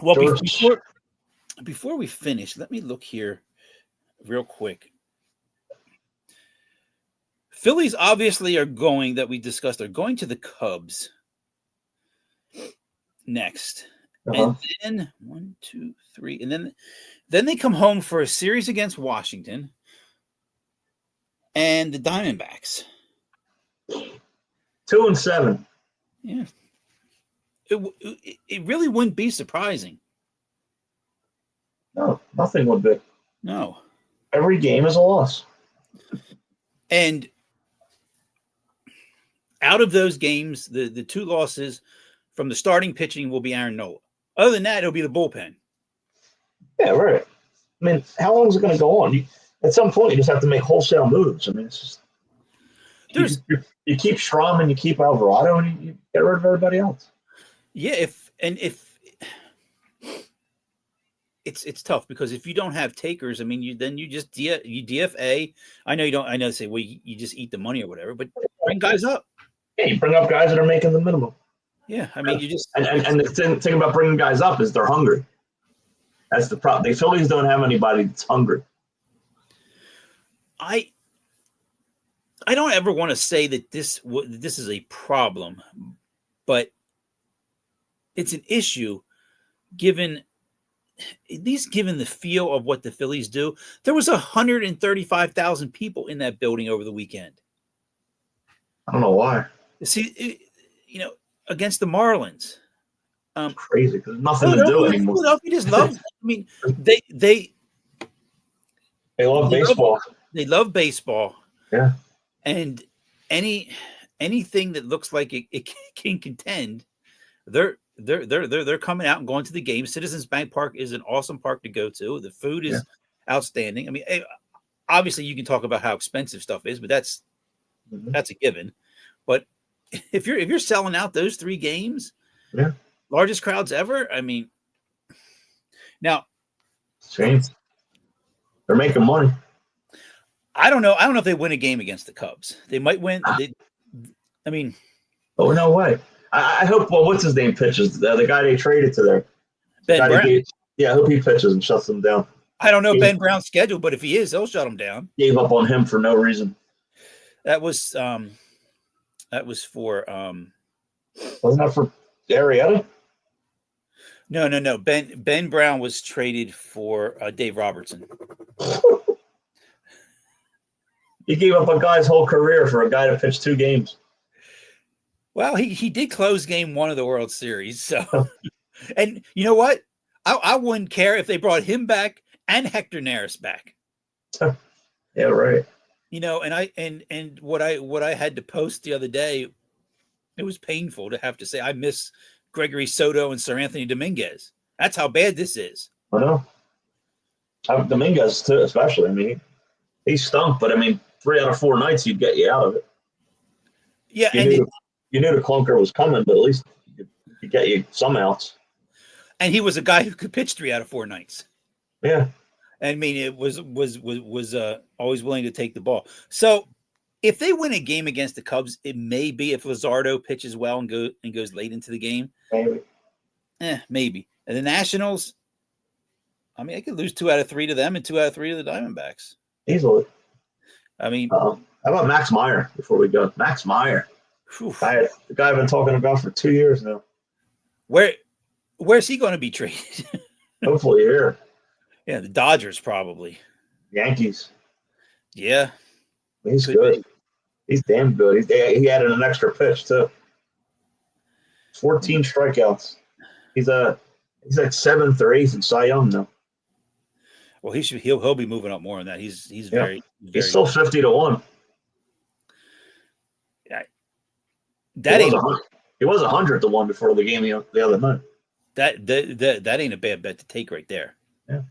Well, before we finish, let me look here real quick. Phillies obviously are going, that we discussed, are going to the Cubs next.
Uh-huh.
And then 1, 2, 3. And then they come home for a series against Washington and the Diamondbacks.
2-7.
Yeah. It really wouldn't be surprising.
No, nothing would be.
No.
Every game is a loss.
And out of those games, the two losses from the starting pitching will be Aaron Nola. Other than that, it'll be the bullpen.
Yeah, right. I mean, how long is it going to go on? At some point, you just have to make wholesale moves. I mean, it's just you keep Strom and you keep Alvarado and you get rid of everybody else.
Yeah, if it's tough because if you don't have takers, I mean, you just DFA. I know you don't. I know they say, well, you just eat the money or whatever, but bring guys up.
Yeah, you bring up guys that are making the minimum.
Yeah, I mean, you just
and the thing about bringing guys up is they're hungry. That's the problem. The Phillies don't have anybody that's hungry.
I don't ever want to say that this is a problem, but it's an issue given the feel of what the Phillies do. There was 135,000 people in that building over the weekend.
I don't know why.
See, against the Marlins.
Crazy because nothing to do anymore.
Philadelphia just loves. I mean, they
love baseball.
They love baseball.
Yeah.
And anything that looks like it can contend, they're coming out and going to the game. Citizens Bank Park is an awesome park to go to. The food is outstanding. I mean, obviously you can talk about how expensive stuff is, but that's a given. But if you're selling out those 3 games, largest crowds ever. I mean, now
they're making money.
I don't know if they win a game against the Cubs. They might win.
Oh, no way. I hope. Well, what's his name pitches? The guy they traded to there.
Ben Brown.
I hope he pitches and shuts them down.
I don't know Ben Brown's schedule, but if he is, they'll shut him down.
Gave up on him for no reason.
That was for
wasn't that for Arrieta?
No. Ben Brown was traded for Dave Robertson.
He gave up a guy's whole career for a guy to pitch 2 games.
Well, he did close game 1 of the World Series. So, and you know what? I wouldn't care if they brought him back and Hector Neris back.
Yeah, right.
And what I had to post the other day, it was painful to have to say I miss Gregory Soto and Sir Anthony Dominguez. That's how bad this is.
I know. Dominguez too, especially. I mean, he stunk, but I mean, 3 out of 4 nights he'd get you out of it.
Yeah,
you knew the clunker was coming, but at least he'd get you some outs.
And he was a guy who could pitch 3 out of 4 nights.
Yeah.
I mean, it was always willing to take the ball. So if they win a game against the Cubs, it may be if Luzardo pitches well and goes late into the game.
Maybe.
Maybe. And the Nationals, I mean, I could lose 2 out of 3 to them and 2 out of 3 to the Diamondbacks.
Easily.
I mean,
how about Max Meyer before we go? Max Meyer. The guy I've been talking about for 2 years now.
Where's he going to be traded?
Hopefully here.
Yeah, the Dodgers probably.
Yankees.
Yeah.
He's good. He's damn good. He added an extra pitch too. 14 strikeouts. He's like 7th or 8th in Cy Young now.
Well, he'll be moving up more on that. He's very
He's still 50-1.
Yeah.
He was 100-1 before the game the other night.
That ain't a bad bet to take right there.
Yeah.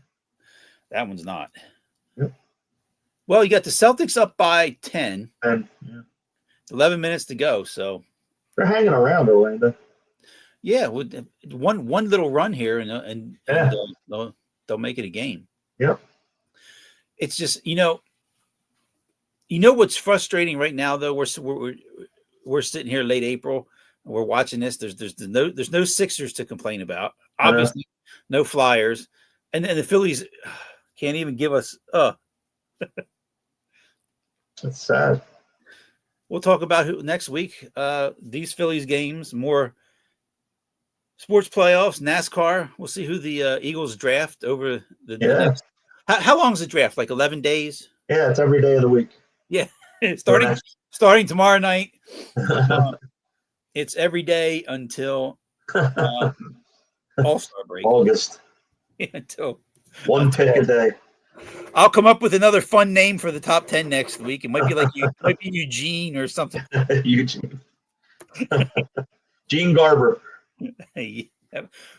That one's not.
Yep.
Well, you got the Celtics up by 10.
And
11 minutes to go, so
they're hanging around, Orlando.
Yeah, with one little run here, and they'll make it a game.
Yep.
It's just you know what's frustrating right now though. We're sitting here late April. And we're watching this. There's no Sixers to complain about. Obviously, no Flyers, and the Phillies can't even give us.
It's sad.
We'll talk about who next week. These Phillies games, more sports playoffs, NASCAR. We'll see who the Eagles draft over the next. How long is the draft? Like 11 days?
Yeah, it's every day of the week.
Yeah, starting tomorrow night. It's every day until All-Star break.
August.
Until
one pick a day.
I'll come up with another fun name for the top 10 next week. It might be Eugene or something.
Eugene. Gene Garber.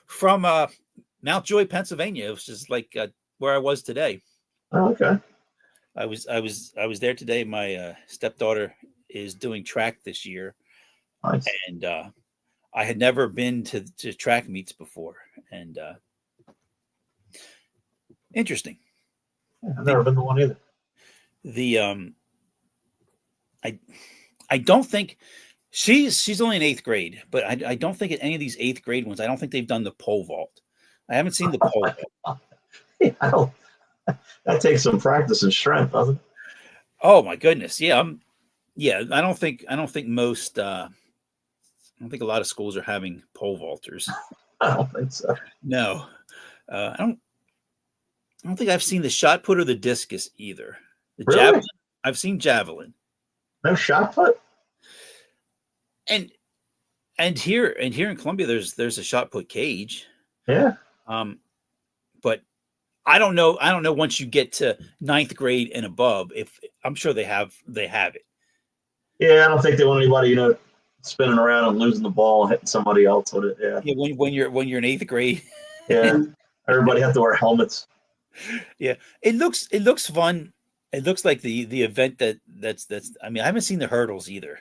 From Mount Joy, Pennsylvania, which is like where I was today.
Oh, okay.
I was there today. My stepdaughter is doing track this year.
Nice.
And I had never been to track meets before, and interesting.
Yeah, I've never been to one either.
I don't think she's only in 8th grade, but I don't think at any of these 8th grade ones, I don't think they've done the pole vault. I haven't seen the pole vault.
Yeah, that takes some practice and strength, doesn't it?
Oh my goodness, yeah. I don't think most. I don't think a lot of schools are having pole vaulters.
I don't think so.
No, I don't think I've seen the shot put or the discus either. The
really?
javelin. I've seen javelin.
No shot put.
And here in Columbia, there's a shot put cage.
Yeah.
But I don't know. Once you get to 9th grade and above, if I'm sure they have it.
Yeah, I don't think they want anybody, spinning around and losing the ball and hitting somebody else with it. Yeah.
Yeah. When you're in 8th grade.
Yeah. Everybody has to wear helmets.
Yeah. It looks fun. It looks like the event that's. I mean, I haven't seen the hurdles either.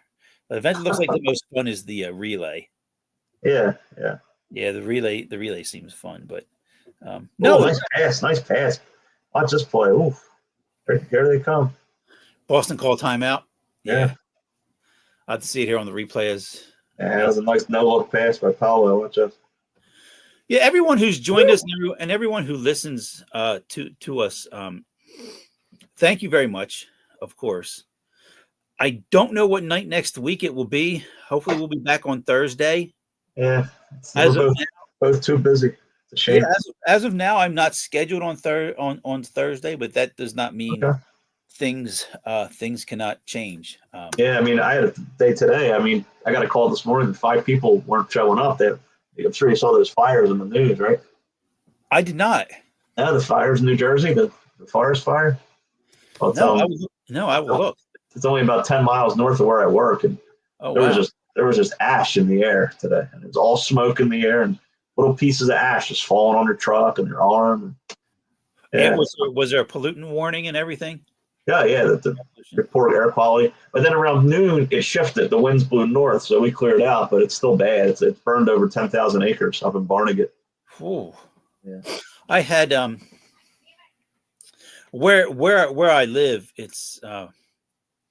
The event that looks like the most fun is the relay.
Yeah.
Yeah. The relay seems fun, but
no. Nice pass. Watch this play. Oof. Here they come.
Boston called timeout.
Yeah.
I have to see it here on the replay.
Yeah, it was a nice no-look pass by Paolo. Watch us.
Yeah, everyone who's joined us and everyone who listens to us, thank you very much, of course. I don't know what night next week it will be. Hopefully we'll be back on Thursday.
Yeah, both too busy. It's a shame.
Yeah, as of now, I'm not scheduled on Thursday, but that does not mean things cannot change.
Yeah, I mean, I had a day today. I mean, I got a call this morning that 5 people weren't showing up. I'm sure you saw those fires in the news, right?
I did not.
Yeah, the fires in New Jersey, the forest fire.
I will look.
It's only about 10 miles north of where I work, and there was just ash in the air today, and it was all smoke in the air, and little pieces of ash just falling on your truck and your arm.
And was there a pollutant warning and everything?
Yeah, the report air quality. But then around noon, it shifted. The winds blew north, so we cleared out, but it's still bad. It's burned over 10,000 acres up in Barnegat.
Ooh.
Yeah.
I had where I live, it's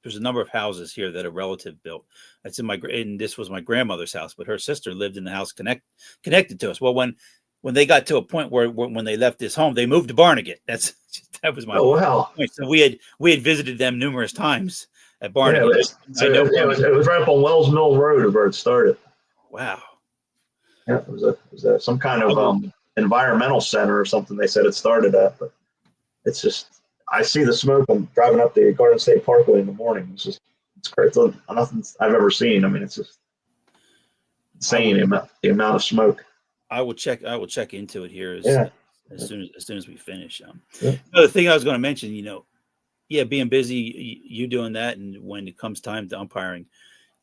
there's a number of houses here that a relative built. That's and this was my grandmother's house, but her sister lived in the house connected to us. Well, when they got to a point where when they left this home, they moved to Barnegat. That was my
wow.
point. So we had visited them numerous times at Barnegat.
Yeah, it was right up on Wells Mill Road where it started.
Wow.
Yeah, it was some kind of environmental center or something. They said it started at, but it's just I see the smoke. I'm driving up the Garden State Parkway in the morning. It's great. It's nothing I've ever seen. I mean, it's just insane the amount of smoke.
I will check into it here as soon as we finish.
Yeah.
The thing I was going to mention, being busy, you doing that, and when it comes time to umpiring,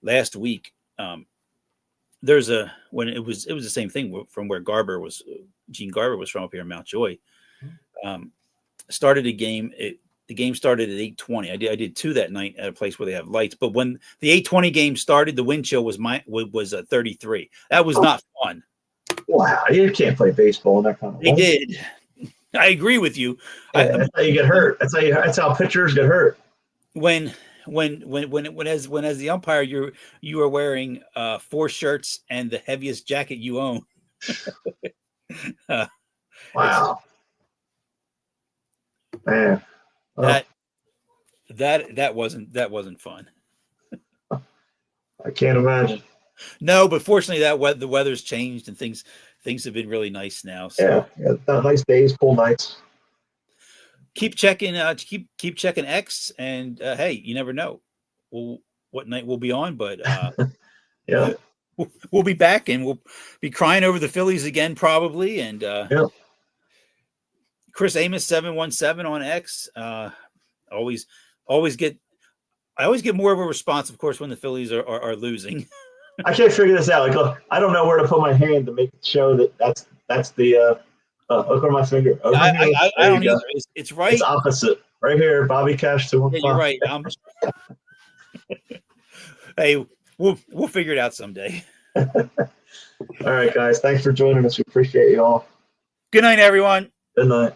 last week, when it was the same thing from where Gene Garber was from up here in Mount Joy. Started a game. The game started at 8:20. I did 2 that night at a place where they have lights. But when the 8:20 game started, the wind chill was 33. That was not fun.
Wow, you can't play baseball in that kind of
They did. I agree with you.
That's how you get hurt. That's how pitchers get hurt.
When as the umpire, you are wearing 4 shirts and the heaviest jacket you own.
Wow, man,
that wasn't fun.
I can't imagine.
No, but fortunately, the weather's changed and things have been really nice now. So.
Yeah, nice days, cool nights.
Keep checking. Keep checking X, and hey, you never know. What night we'll be on, but
yeah,
we'll be back, and we'll be crying over the Phillies again, probably. And Chris Amos 717 on X. I always get more of a response, of course, when the Phillies are losing.
I can't figure this out. Like, I don't know where to put my hand to make it show that's the look on my finger.
I don't either. It's right.
It's opposite. Right here, Bobby Cash 215.
Yeah, you're right. Hey, we'll figure it out someday.
All right, guys. Thanks for joining us. We appreciate you all.
Good night, everyone.
Good night.